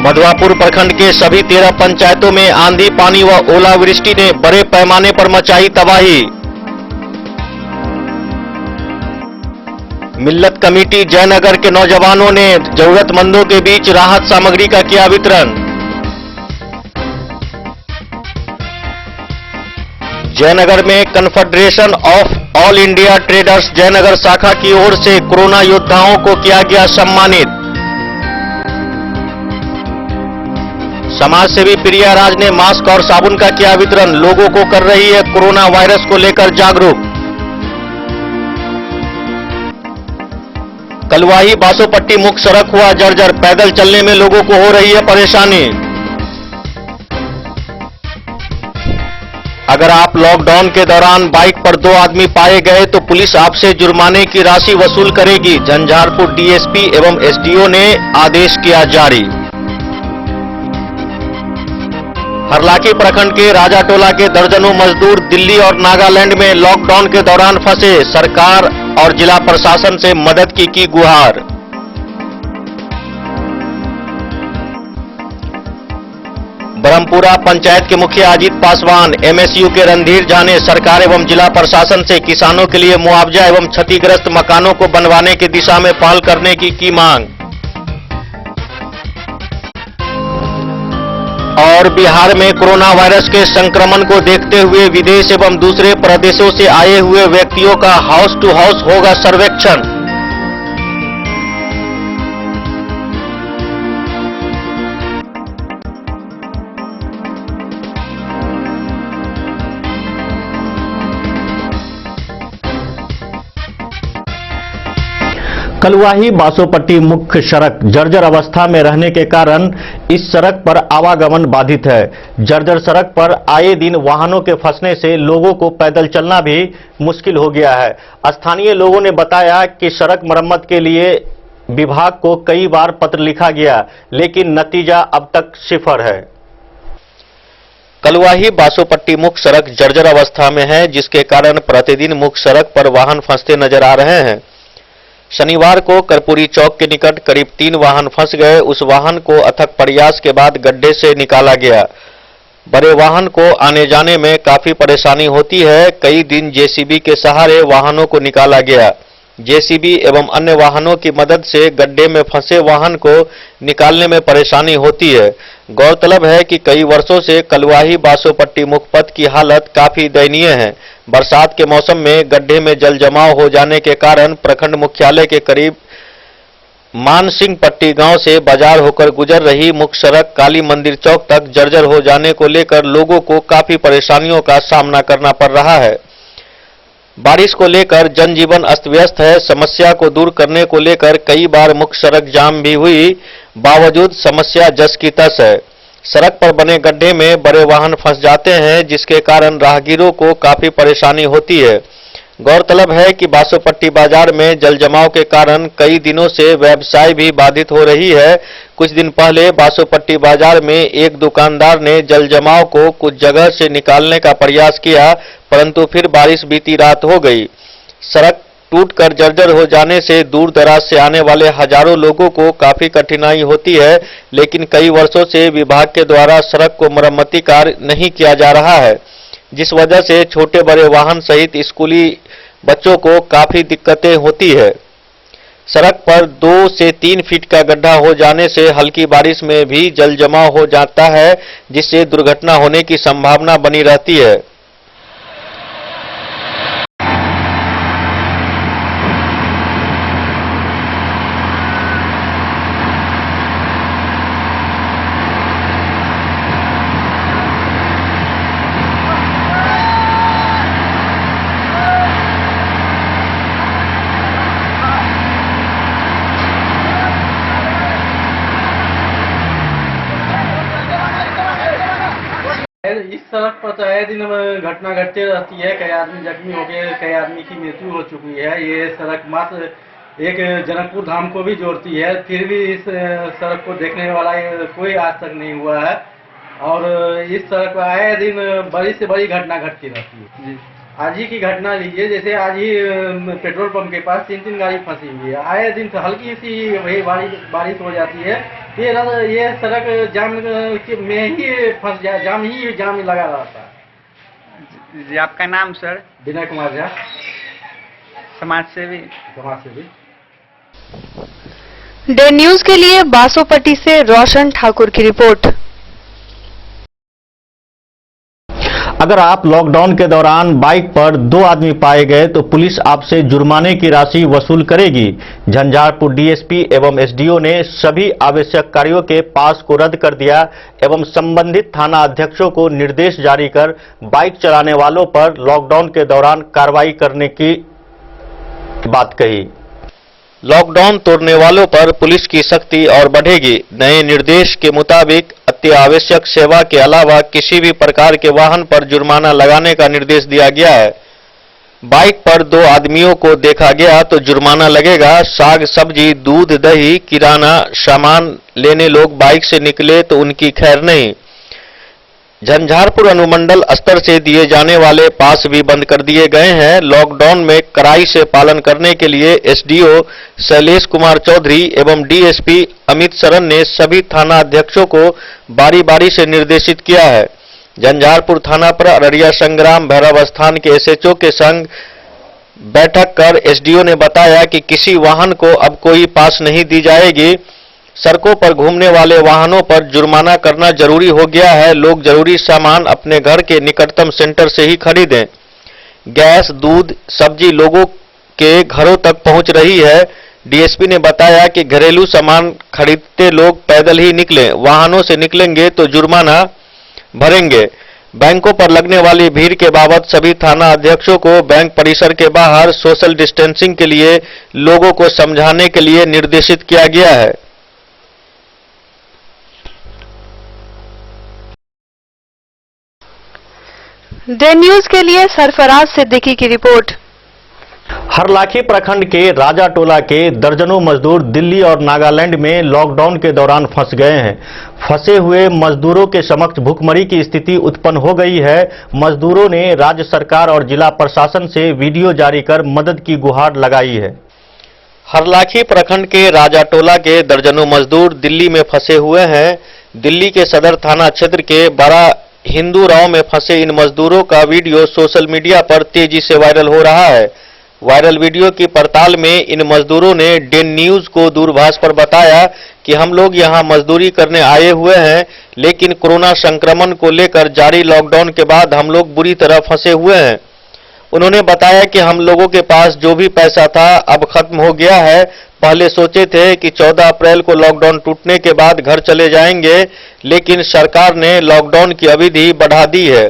S2: मधुआपुर प्रखंड के सभी 13 पंचायतों में आंधी, पानी व ओलावृष्टि ने बड़े पैमाने पर मचाई तबाही। मिल्लत कमेटी जयनगर के नौजवानों ने जरूरतमंदों के बीच राहत सामग्री का किया वितरण। जयनगर में confederation of all India traders Jaynagar शाखा की ओर से कोरोना योद्धाओं को किया गया सम्मानित। समाजसेवी प्रिया राज ने मास्क और साबुन का किया वितरण, लोगों को कर रही है कोरोना वायरस को लेकर जागरूक। कलवाही बासोपट्टी मुख्य सड़क हुआ जर्जर, पैदल चलने में लोगों को हो रही है परेशानी। अगर आप लॉकडाउन के दौरान बाइक पर 2 आदमी पाए गए तो पुलिस आपसे जुर्माने की राशि वसूल करेगी, झंझारपुर डीएसपी एवं एसडीओ ने आदेश किया जारी। हरलाखी प्रखंड के राजाटोला के दर्जनों मजदूर दिल्ली और नागालैंड में लॉकडाउन के दौरान फंसे, सरकार और जिला प्रशासन से मदद की गुहार। ब्रह्मपुरा पंचायत के मुखिया अजीत पासवान, एमएसयू के रणधीर झा ने सरकार एवं जिला प्रशासन से किसानों के लिए मुआवजा एवं क्षतिग्रस्त मकानों को बनवाने की दिशा में पहल करने की मांग। और बिहार में कोरोना वायरस के संक्रमण को देखते हुए विदेश एवं दूसरे प्रदेशों से आए हुए व्यक्तियों का हाउस टू हाउस होगा सर्वेक्षण।
S1: कलुआही बासोपट्टी मुख्य सड़क जर्जर अवस्था में रहने के कारण इस सड़क पर आवागमन बाधित है। जर्जर सड़क पर आए दिन वाहनों के फंसने से लोगों को पैदल चलना भी मुश्किल हो गया है। स्थानीय लोगों ने बताया कि सड़क मरम्मत के लिए विभाग को कई बार पत्र लिखा गया, लेकिन नतीजा अब तक सिफर है।
S2: कलुआही बासोपट्टी मुख्य सड़क जर्जर अवस्था में है, जिसके कारण प्रतिदिन मुख्य सड़क पर वाहन फंसते नजर आ रहे हैं। शनिवार को कर्पूरी चौक के निकट करीब 3 वाहन फंस गए। उस वाहन को अथक प्रयास के बाद गड्ढे से निकाला गया। बड़े वाहन को आने जाने में काफी परेशानी होती है। कई दिन जेसीबी के सहारे वाहनों को निकाला गया। जेसीबी एवं अन्य वाहनों की मदद से गड्ढे में फंसे वाहन को निकालने में परेशानी होती है। गौरतलब है कि कई वर्षों से कलुआही बासोपट्टी मुख्य पथ की हालत काफी दयनीय है। बरसात के मौसम में गड्ढे में जल जमाव हो जाने के कारण प्रखंड मुख्यालय के करीब मानसिंह पट्टी गांव से बाजार होकर गुजर रही मुख्य सड़क काली मंदिर चौक तक जर्जर हो जाने को लेकर लोगों को काफी परेशानियों का सामना करना पड़ रहा है। बारिश को लेकर जनजीवन अस्त व्यस्त है। समस्या को दूर करने को लेकर कई बार मुख्य सड़क जाम भी हुई, बावजूद समस्या जस की तस है। सड़क पर बने गड्ढे में बड़े वाहन फंस जाते हैं, जिसके कारण राहगीरों को काफी परेशानी होती है। गौरतलब है कि बासोपट्टी बाजार में जल जमाव के कारण कई दिनों से व्यवसाय भी बाधित हो रही है। कुछ दिन पहले बासोपट्टी बाजार में एक दुकानदार ने जल जमाव को कुछ जगह से निकालने का प्रयास किया, परंतु फिर बारिश बीती रात हो गई। सड़क टूटकर जर्जर हो जाने से दूर दराज से आने वाले हजारों लोगों को काफी कठिनाई होती है, लेकिन कई वर्षों से विभाग के द्वारा सड़क को मरम्मती कार्य नहीं किया जा रहा है, जिस वजह से छोटे बड़े वाहन सहित स्कूली बच्चों को काफी दिक्कतें होती है। सड़क पर 2 से 3 फीट का गड्ढा हो जाने से हल्की बारिश में भी जल जमाव हो जाता है, जिससे दुर्घटना होने की संभावना बनी रहती है।
S11: इस सड़क पर तो आए दिन घटना घटती रहती है। कई आदमी जख्मी हो गए, कई आदमी की मृत्यु हो चुकी है। ये सड़क मात्र एक जनकपुर धाम को भी जोड़ती है, फिर भी इस सड़क को देखने वाला कोई आज तक नहीं हुआ है। और इस सड़क पर आए दिन बड़ी से बड़ी घटना घटती रहती है। आज ही की घटना लीजिए, जैसे आज ही पेट्रोल पंप के पास 3 गाड़ी फंसी हुई है। आए दिन तो हल्की सी वही बारिश हो जाती है, फिर ये सड़क जाम में ही फंस जाए, जाम ही लगा रहता है।
S15: जी, आपका नाम सर?
S11: विनय कुमार झा,
S15: समाज सेवी।
S7: डे न्यूज के लिए बासोपट्टी से रोशन ठाकुर की रिपोर्ट।
S1: अगर आप लॉकडाउन के दौरान बाइक पर 2 आदमी पाए गए तो पुलिस आपसे जुर्माने की राशि वसूल करेगी। झंझारपुर डीएसपी एवं एसडीओ ने सभी आवश्यक कार्यों के पास को रद्द कर दिया एवं संबंधित थाना अध्यक्षों को निर्देश जारी कर बाइक चलाने वालों पर लॉकडाउन के दौरान कार्रवाई करने की बात कही।
S2: लॉकडाउन तोड़ने वालों पर पुलिस की सख्ती और बढ़ेगी। नए निर्देश के मुताबिक अत्यावश्यक सेवा के अलावा किसी भी प्रकार के वाहन पर जुर्माना लगाने का निर्देश दिया गया है। बाइक पर 2 आदमियों को देखा गया तो जुर्माना लगेगा। साग सब्जी, दूध, दही, किराना सामान लेने लोग बाइक से निकले तो उनकी खैर नहीं। झंझारपुर अनुमंडल स्तर से दिए जाने वाले पास भी बंद कर दिए गए हैं। लॉकडाउन में कड़ाई से पालन करने के लिए एसडीओ शैलेश कुमार चौधरी एवं डीएसपी अमित शरण ने सभी थाना अध्यक्षों को बारी बारी से निर्देशित किया है। झंझारपुर थाना पर अररिया संग्राम भैरव स्थान के एसएचओ के संग बैठक कर एसडीओ ने बताया कि किसी वाहन को अब कोई पास नहीं दी जाएगी। सड़कों पर घूमने वाले वाहनों पर जुर्माना करना जरूरी हो गया है। लोग जरूरी सामान अपने घर के निकटतम सेंटर से ही खरीदें। गैस, दूध, सब्जी लोगों के घरों तक पहुंच रही है। डीएसपी ने बताया कि घरेलू सामान खरीदते लोग पैदल ही निकलें, वाहनों से निकलेंगे तो जुर्माना भरेंगे। बैंकों पर लगने वाली भीड़ के बाबत सभी थाना अध्यक्षों को बैंक परिसर के बाहर सोशल डिस्टेंसिंग के लिए लोगों को समझाने के लिए निर्देशित किया गया है।
S7: डे न्यूज के लिए सरफराज सिद्दीकी की रिपोर्ट।
S1: हरलाखी प्रखंड के राजा टोला के दर्जनों मजदूर दिल्ली और नागालैंड में लॉकडाउन के दौरान फंस गए हैं। फंसे हुए मजदूरों के समक्ष भुखमरी की स्थिति उत्पन्न हो गई है। मजदूरों ने राज्य सरकार और जिला प्रशासन से वीडियो जारी कर मदद की गुहार लगाई है।
S2: हरलाखी प्रखंड के राजा टोला के दर्जनों मजदूर दिल्ली में फंसे हुए हैं। दिल्ली के सदर थाना क्षेत्र के बड़ा हिंदू राव में फंसे इन मजदूरों का वीडियो सोशल मीडिया पर तेजी से वायरल हो रहा है। वायरल वीडियो की पड़ताल में इन मजदूरों ने डे न्यूज को दूरभाष पर बताया कि हम लोग यहां मजदूरी करने आए हुए हैं, लेकिन कोरोना संक्रमण को लेकर जारी लॉकडाउन के बाद हम लोग बुरी तरह फंसे हुए हैं। उन्होंने बताया कि हम लोगों के पास जो भी पैसा था अब खत्म हो गया है। पहले सोचे थे कि 14 अप्रैल को लॉकडाउन टूटने के बाद घर चले जाएंगे, लेकिन सरकार ने लॉकडाउन की अवधि बढ़ा दी है,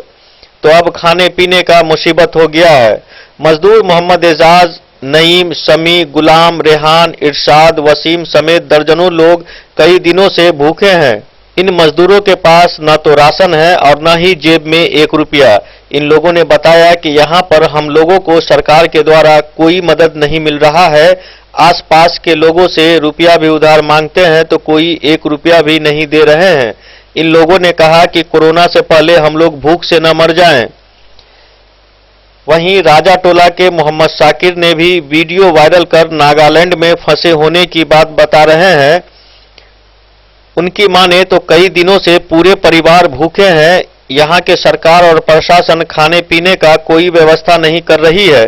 S2: तो अब खाने पीने का मुसीबत हो गया है। मजदूर मोहम्मद एजाज, नईम, शमी, गुलाम, रेहान, इरशाद, वसीम समेत दर्जनों लोग कई दिनों से भूखे हैं। इन मजदूरों के पास न तो राशन है और न ही जेब में 1 रुपया। इन लोगों ने बताया कि यहाँ पर हम लोगों को सरकार के द्वारा कोई मदद नहीं मिल रहा है। आसपास के लोगों से रुपया भी उधार मांगते हैं तो कोई 1 रुपया भी नहीं दे रहे हैं। इन लोगों ने कहा कि कोरोना से पहले हम लोग भूख से न मर जाएं। वहीं राजा टोला के मोहम्मद शाकिर ने भी वीडियो वायरल कर नागालैंड में फंसे होने की बात बता रहे हैं। उनकी माने तो कई दिनों से पूरे परिवार भूखे हैं। यहाँ के सरकार और प्रशासन खाने पीने का कोई व्यवस्था नहीं कर रही है।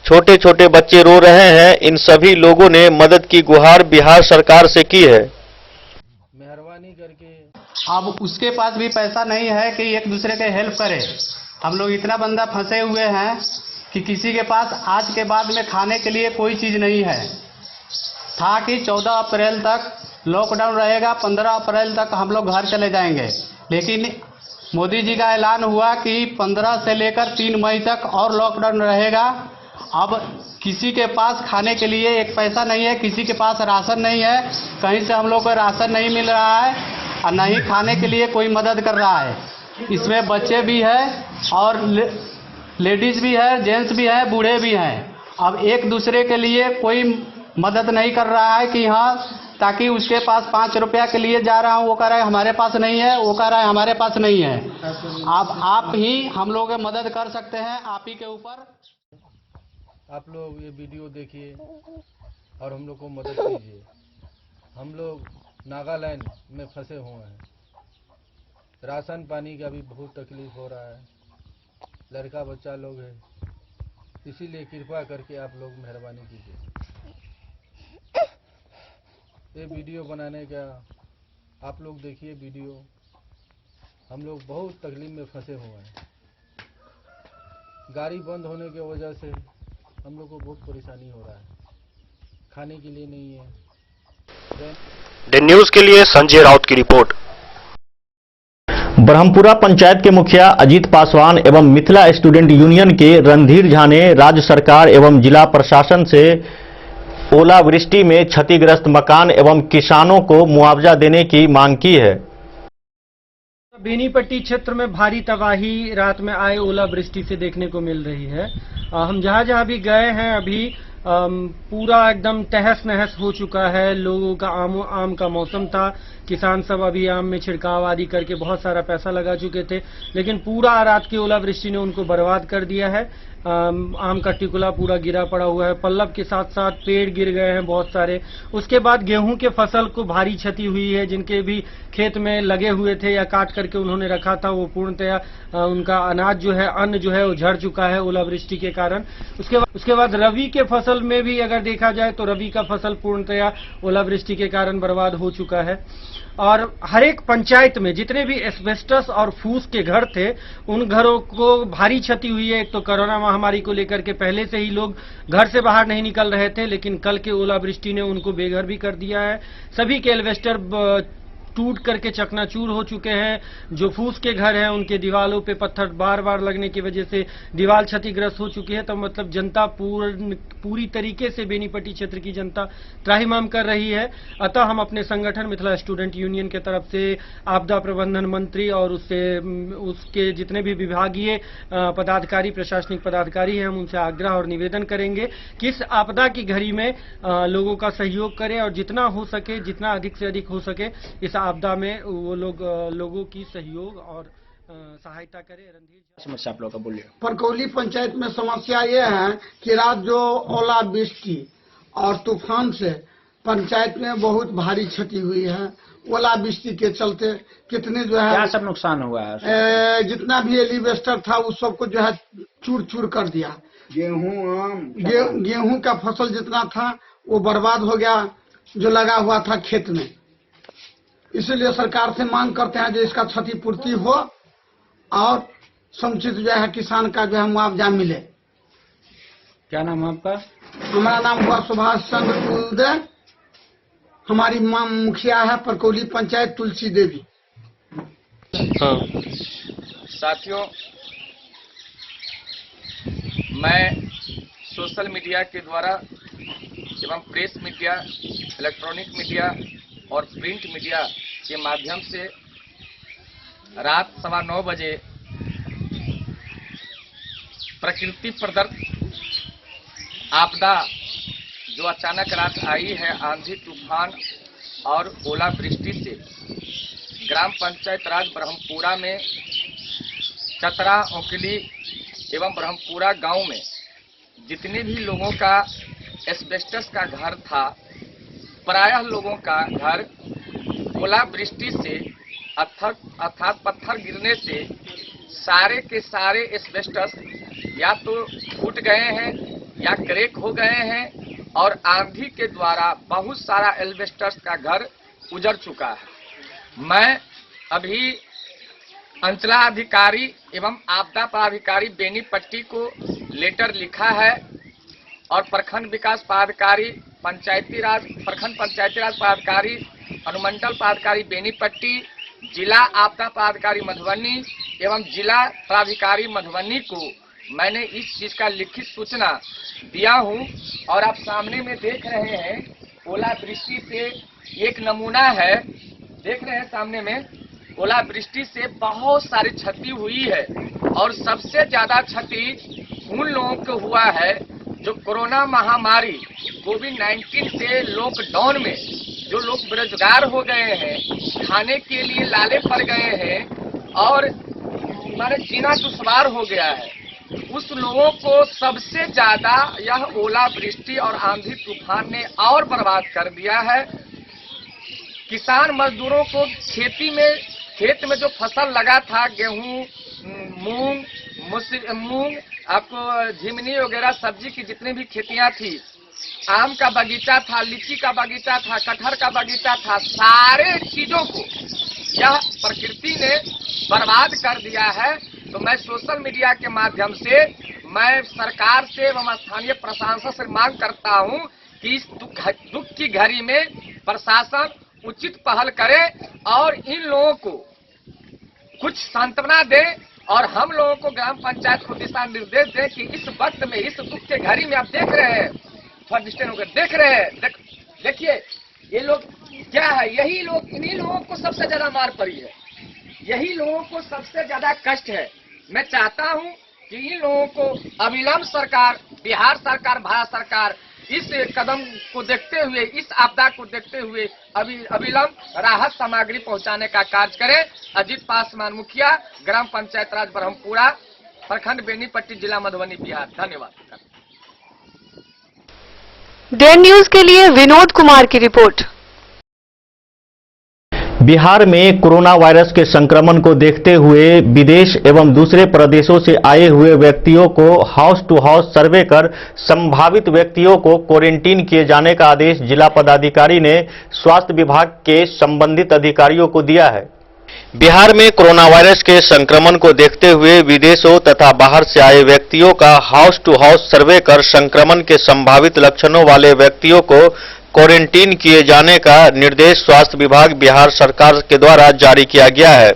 S2: छोटे छोटे बच्चे रो रहे हैं। इन सभी लोगों ने मदद की गुहार बिहार सरकार से की है।
S11: मेहरबानी करके
S4: अब उसके पास भी पैसा नहीं है कि एक दूसरे के हेल्प करे। हम लोग इतना बंदा फंसे हुए हैं कि किसी के पास आज के बाद में खाने के लिए कोई चीज़ नहीं है। था कि 14 अप्रैल तक लॉकडाउन रहेगा, 15 अप्रैल तक हम लोग घर चले जाएंगे, लेकिन मोदी जी का ऐलान हुआ कि 15 से लेकर 3 मई तक और लॉकडाउन रहेगा। अब किसी के पास खाने के लिए एक पैसा नहीं है, किसी के पास राशन नहीं है, कहीं से हम लोग को राशन नहीं मिल रहा है और न ही खाने के लिए कोई मदद कर रहा है। इसमें बच्चे भी हैं और लेडीज़ भी है, जेंट्स भी हैं, बूढ़े भी हैं। अब एक दूसरे के लिए कोई मदद नहीं कर रहा है कि हाँ, ताकि उसके पास 5 रुपया के लिए जा रहा हूँ, वो कह रहा है हमारे पास नहीं है, वो कह रहा है हमारे पास नहीं है। अब आप ही हम लोग मदद कर सकते हैं, आप ही के ऊपर।
S11: आप लोग ये वीडियो देखिए और हम लोग को मदद कीजिए। हम लोग नागालैंड में फंसे हुए हैं। राशन पानी का भी बहुत तकलीफ हो रहा है। लड़का बच्चा लोग है, इसीलिए कृपा करके आप लोग मेहरबानी कीजिए। ये वीडियो बनाने का आप लोग देखिए वीडियो। हम लोग बहुत तकलीफ में फंसे हुए हैं। गाड़ी बंद होने की वजह से हम लोग को बहुत परेशानी हो रहा है, खाने के लिए नहीं है।
S5: डे न्यूज के लिए संजय राउत की रिपोर्ट।
S1: ब्रह्मपुरा पंचायत के मुखिया अजीत पासवान एवं मिथिला स्टूडेंट यूनियन के रणधीर झा ने राज्य सरकार एवं जिला प्रशासन से ओलावृष्टि में क्षतिग्रस्त मकान एवं किसानों को मुआवजा देने की मांग की है।
S16: बेनीपट्टी क्षेत्र में भारी तबाही रात में आए ओलावृष्टि से देखने को मिल रही है। हम जहां भी गए हैं अभी पूरा एकदम तहस नहस हो चुका है। लोगों का आम का मौसम था, किसान सब अभी आम में छिड़काव आदि करके बहुत सारा पैसा लगा चुके थे, लेकिन पूरा रात की ओलावृष्टि ने उनको बर्बाद कर दिया है। आम का टिकुला पूरा गिरा पड़ा हुआ है, पल्लव के साथ साथ पेड़ गिर गए हैं बहुत सारे। उसके बाद गेहूं के फसल को भारी क्षति हुई है, जिनके भी खेत में लगे हुए थे या काट करके उन्होंने रखा था, वो पूर्णतया उनका अनाज जो है, अन्न जो है वो झड़ चुका है ओलावृष्टि के कारण। उसके बाद रबी के फसल में भी अगर देखा जाए तो रबी का फसल पूर्णतया ओलावृष्टि के कारण बर्बाद हो चुका है। और हर एक पंचायत में जितने भी एस्बेस्टस और फूस के घर थे, उन घरों को भारी क्षति हुई है। एक तो कोरोना महामारी को लेकर के पहले से ही लोग घर से बाहर नहीं निकल रहे थे, लेकिन कल के ओलावृष्टि ने उनको बेघर भी कर दिया है। सभी के एल्वेस्टर टूट करके चकनाचूर हो चुके हैं। जो फूस के घर हैं उनके दीवालों पे पत्थर बार बार लगने की वजह से दीवार क्षतिग्रस्त हो चुकी है। तो मतलब जनता पूरी तरीके से बेनीपट्टी क्षेत्र की जनता त्राहिमाम कर रही है। अतः हम अपने संगठन मिथिला स्टूडेंट यूनियन के तरफ से आपदा प्रबंधन मंत्री और उसके जितने भी विभागीय पदाधिकारी, प्रशासनिक पदाधिकारी हैं, हम उनसे आग्रह और निवेदन करेंगे कि इस आपदा की घड़ी में लोगों का सहयोग करें और जितना हो सके, जितना अधिक से अधिक हो सके, इस आपदा में वो लोगों की सहयोग और सहायता करें। रणधीर
S17: समस्या आप लोग का बोलिए।
S18: परकौली पंचायत में समस्या ये है कि रात जो ओलावृष्टि और तूफान से पंचायत में बहुत भारी क्षति हुई है। ओलावृष्टि के चलते कितने जो है
S17: क्या सब नुकसान हुआ है?
S18: जितना भी एलिवेस्टर था उस सबको जो है चूर चूर कर दिया। गेहूं का फसल जितना था वो बर्बाद हो गया, जो लगा हुआ था खेत में। इसलिए सरकार से मांग करते हैं जो इसका क्षतिपूर्ति हो और समुचित जो है किसान का जो है मुआवजा मिले।
S17: क्या नाम है आपका?
S18: हमारा नाम हुआ सुभाष चंद्र कुलदे। हमारी मां मुखिया है परकौली पंचायत तुलसी देवी।
S19: साथियों, मैं सोशल मीडिया के द्वारा एवं प्रेस मीडिया, इलेक्ट्रॉनिक मीडिया और प्रिंट मीडिया के माध्यम से रात 9:15 बजे प्रकृति प्रदत्त आपदा जो अचानक रात आई है, आंधी तूफान और ओलावृष्टि से ग्राम पंचायत राज ब्रह्मपुरा में चतरा, ओकली एवं ब्रह्मपुरा गांव में जितने भी लोगों का एस्बेस्टस का घर था, प्रायः लोगों का घर ओलावृष्टि से अर्थात पत्थर गिरने से सारे के सारे एस्बेस्टस या तो फूट गए हैं या क्रैक हो गए हैं और आंधी के द्वारा बहुत सारा एस्बेस्टस का घर उजड़ चुका है। मैं अभी अंचलाधिकारी एवं आपदा पदाधिकारी बेनीपट्टी को लेटर लिखा है और प्रखंड विकास पदाधिकारी, प्रखंड पंचायती राज पदाधिकारी, अनुमंडल पदाधिकारी बेनीपट्टी, जिला आपदा पदाधिकारी मधुबनी एवं जिला प्राधिकारी मधुबनी को मैंने इस चीज का लिखित सूचना दिया हूं। और आप सामने में देख रहे हैं ओलावृष्टि से एक नमूना है, देख रहे हैं सामने में ओलावृष्टि से बहुत सारी क्षति हुई है और सबसे ज्यादा क्षति उन लोगों को हुआ है जो कोरोना महामारी कोविड-19 से लॉकडाउन में जो लोग बेरोजगार हो गए हैं, खाने के लिए लाले पड़ गए हैं और हमारे जीना दुश्वार हो गया है, उस लोगों को सबसे ज्यादा यह ओलावृष्टि और आंधी तूफान ने और बर्बाद कर दिया है। किसान मजदूरों को खेत में जो फसल लगा था, गेहूं, मूंग, आपको झिमनी वगैरह सब्जी की जितनी भी खेतियां थी, आम का बगीचा था, लीची का बगीचा था, कटहर का बगीचा था, सारे चीजों को यह प्रकृति ने बर्बाद कर दिया है। तो मैं सोशल मीडिया के माध्यम से मैं सरकार से एवं स्थानीय प्रशासन से मांग करता हूं कि इस दुख की घड़ी में प्रशासन उचित पहल करे और इन लोगों को कुछ सांत्वना दे और हम लोगों को ग्राम पंचायत को दिशा निर्देश दे कि इस वक्त में, इस दुख के घड़ी में आप देख रहे हैं, थोड़ा डिस्टेंस होकर देख रहे हैं, देखिए ये लोग क्या है, यही लोग, इन्हीं लोगों को सबसे ज्यादा मार पड़ी है, यही लोगों को सबसे ज्यादा कष्ट है। मैं चाहता हूं कि इन लोगों को अविलंब सरकार, बिहार सरकार, भारत सरकार इस कदम को देखते हुए, इस आपदा को देखते हुए अविलंब राहत सामग्री पहुंचाने का कार्य करें। अजीत पासवान मुखिया, ग्राम पंचायत राज ब्रह्मपुरा, प्रखंड बेनीपट्टी, जिला मधुबनी, बिहार। धन्यवाद।
S7: देर न्यूज के लिए विनोद कुमार की रिपोर्ट।
S1: बिहार में कोरोना वायरस के संक्रमण को देखते हुए विदेश एवं दूसरे प्रदेशों से आए हुए व्यक्तियों को हाउस टू हाउस सर्वे कर संभावित व्यक्तियों को क्वारंटीन किए जाने का आदेश जिला पदाधिकारी ने स्वास्थ्य विभाग के संबंधित अधिकारियों को दिया है।
S2: बिहार में कोरोना वायरस के संक्रमण को देखते हुए विदेशों तथा बाहर से आए व्यक्तियों का हाउस टू हाउस सर्वे कर संक्रमण के संभावित लक्षणों वाले व्यक्तियों को क्वारंटीन किए जाने का निर्देश स्वास्थ्य विभाग बिहार सरकार के द्वारा जारी किया गया है।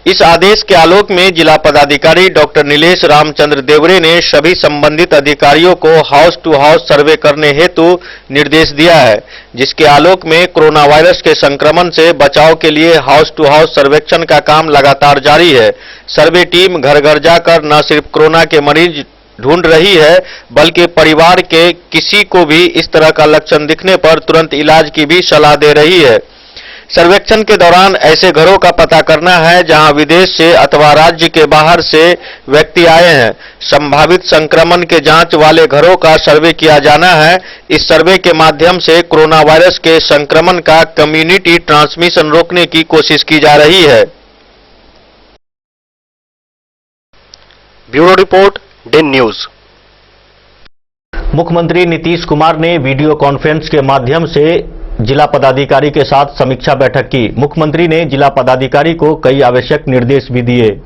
S2: इस आदेश के आलोक में जिला पदाधिकारी डॉक्टर नीलेश रामचंद्र देवरे ने सभी संबंधित अधिकारियों को हाउस टू हाउस सर्वे करने हेतु निर्देश दिया है, जिसके आलोक में कोरोना वायरस के संक्रमण से बचाव के लिए हाउस टू हाउस सर्वेक्षण का काम लगातार जारी है। सर्वे टीम घर घर जाकर न सिर्फ कोरोना के मरीज ढूंढ रही है, बल्कि परिवार के किसी को भी इस तरह का लक्षण दिखने पर तुरंत इलाज की भी सलाह दे रही है। सर्वेक्षण के दौरान ऐसे घरों का पता करना है जहां विदेश से अथवा राज्य के बाहर से व्यक्ति आए हैं। संभावित संक्रमण के जांच वाले घरों का सर्वे किया जाना है। इस सर्वे के माध्यम से कोरोना वायरस के संक्रमण का कम्युनिटी ट्रांसमिशन रोकने की कोशिश की जा रही है।
S5: Bureau report, Den news.
S1: मुख्यमंत्री नीतीश कुमार ने वीडियो कॉन्फ्रेंस के माध्यम से जिला पदाधिकारी के साथ समीक्षा बैठक की। मुख्यमंत्री ने जिला पदाधिकारी को कई आवश्यक निर्देश भी दिए।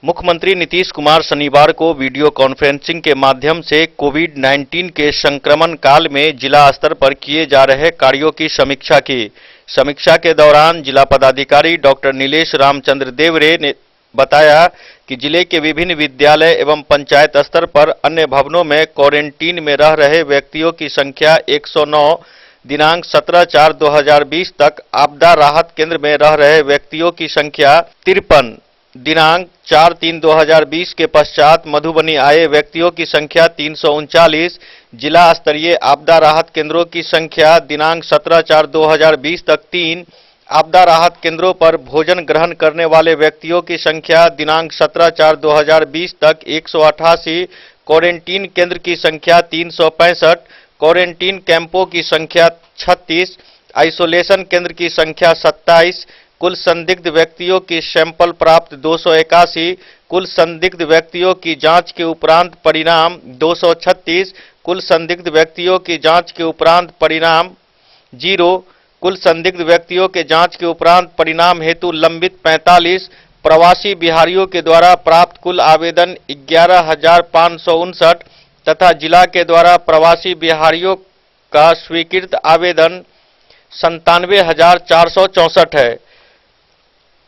S2: मुख्यमंत्री नीतीश कुमार शनिवार को वीडियो कॉन्फ्रेंसिंग के माध्यम से कोविड-19 के संक्रमण काल में जिला स्तर पर किए जा रहे कार्यों की समीक्षा की। समीक्षा के दौरान जिला पदाधिकारी डॉक्टर नीलेश रामचंद्र देवरे ने बताया कि जिले के विभिन्न विद्यालय एवं पंचायत स्तर पर अन्य भवनों में क्वारंटीन में रह रहे व्यक्तियों की संख्या 109, दिनांक 17/4/2020 तक आपदा राहत केंद्र में रह रहे व्यक्तियों की संख्या 53, दिनांक 4/3/2020 के पश्चात मधुबनी आए व्यक्तियों की संख्या 339, जिला स्तरीय आपदा राहत केंद्रों की संख्या दिनांक 17/4/2020 तक 3, आपदा राहत केंद्रों पर भोजन ग्रहण करने वाले व्यक्तियों की संख्या दिनांक 17/4/2020 तक 188, क्वारंटीन केंद्र की संख्या 365, क्वारंटीन कैंपों की संख्या 36, आइसोलेशन केंद्र की संख्या 27, कुल संदिग्ध व्यक्तियों की सैंपल प्राप्त 281, कुल संदिग्ध व्यक्तियों की जांच के उपरांत परिणाम 236, कुल संदिग्ध व्यक्तियों की जांच के उपरांत परिणाम 0, कुल संदिग्ध व्यक्तियों के जांच के उपरांत परिणाम हेतु लंबित 45, प्रवासी बिहारियों के द्वारा प्राप्त कुल आवेदन 11,559 तथा जिला के द्वारा प्रवासी बिहारियों का स्वीकृत आवेदन 97,464 है।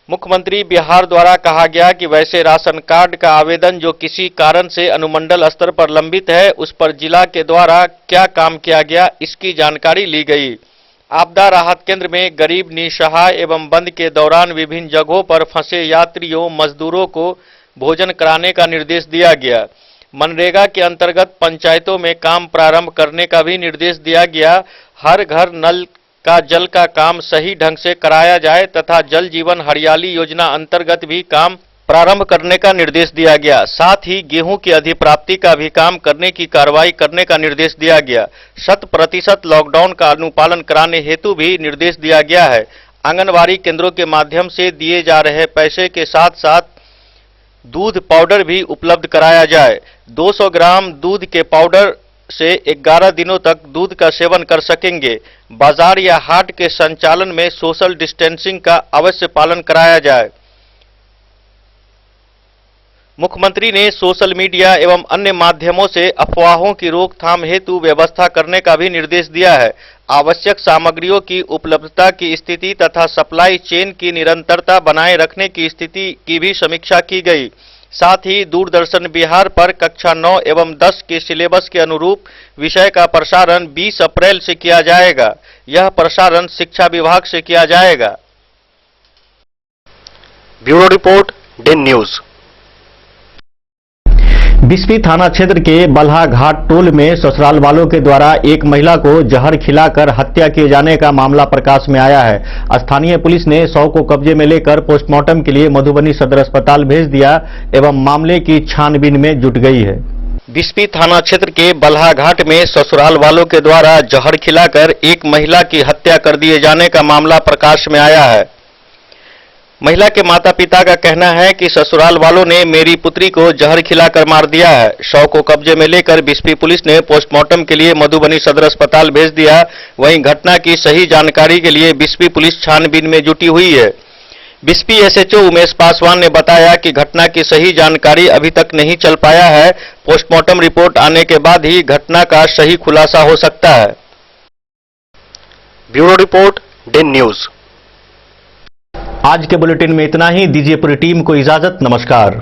S2: मुख्यमंत्री बिहार द्वारा कहा गया कि वैसे राशन कार्ड का आवेदन जो किसी कारण से अनुमंडल स्तर पर लंबित है, उस पर जिला के द्वारा क्या काम किया गया, इसकी जानकारी ली गई। आपदा राहत केंद्र में गरीब, निसहाय एवं बंद के दौरान विभिन्न जगहों पर फंसे यात्रियों, मजदूरों को भोजन कराने का निर्देश दिया गया। मनरेगा के अंतर्गत पंचायतों में काम प्रारंभ करने का भी निर्देश दिया गया। हर घर नल का जल का काम सही ढंग से कराया जाए तथा जल जीवन हरियाली योजना अंतर्गत भी काम प्रारंभ करने का निर्देश दिया गया। साथ ही गेहूं की अधिप्राप्ति का भी काम करने की कार्रवाई करने का निर्देश दिया गया। 100% लॉकडाउन का अनुपालन कराने हेतु भी निर्देश दिया गया है। आंगनबाड़ी केंद्रों के माध्यम से दिए जा रहे पैसे के साथ साथ दूध पाउडर भी उपलब्ध कराया जाए। 200 ग्राम दूध के पाउडर से 11 दिनों तक दूध का सेवन कर सकेंगे। बाजार या हाट के संचालन में सोशल डिस्टेंसिंग का अवश्य पालन कराया जाए। मुख्यमंत्री ने सोशल मीडिया एवं अन्य माध्यमों से अफवाहों की रोकथाम हेतु व्यवस्था करने का भी निर्देश दिया है। आवश्यक सामग्रियों की उपलब्धता की स्थिति तथा सप्लाई चेन की निरंतरता बनाए रखने की स्थिति की भी समीक्षा की गई। साथ ही दूरदर्शन बिहार पर कक्षा 9 एवं 10 के सिलेबस के अनुरूप विषय का प्रसारण 20 अप्रैल से किया जाएगा। यह प्रसारण शिक्षा विभाग से किया जाएगा।
S5: Bureau report, Den news.
S1: Bisfi थाना क्षेत्र के बल्हा घाट टोल में ससुराल वालों के द्वारा एक महिला को जहर खिलाकर हत्या किए जाने का मामला प्रकाश में आया है। स्थानीय पुलिस ने शव को कब्जे में लेकर पोस्टमार्टम के लिए मधुबनी सदर अस्पताल भेज दिया एवं मामले की छानबीन में जुट गई है।
S2: बिस्फी थाना क्षेत्र के बल्हा घाट में ससुराल वालों के द्वारा जहर खिलाकर एक महिला की हत्या कर दिए जाने का मामला प्रकाश में आया है। महिला के माता पिता का कहना है कि ससुराल वालों ने मेरी पुत्री को जहर खिलाकर मार दिया है। शव को कब्जे में लेकर बिस्फी पुलिस ने पोस्टमार्टम के लिए मधुबनी सदर अस्पताल भेज दिया। वहीं घटना की सही जानकारी के लिए बिस्फी पुलिस छानबीन में जुटी हुई है। बिस्फी एसएचओ उमेश पासवान ने बताया कि घटना की सही जानकारी अभी तक नहीं चल पाया है। पोस्टमार्टम रिपोर्ट आने के बाद ही घटना का सही खुलासा हो सकता है।
S5: Bureau report, Den news.
S1: आज के बुलेटिन में इतना ही। दीजिए पूरी टीम को इजाजत। नमस्कार।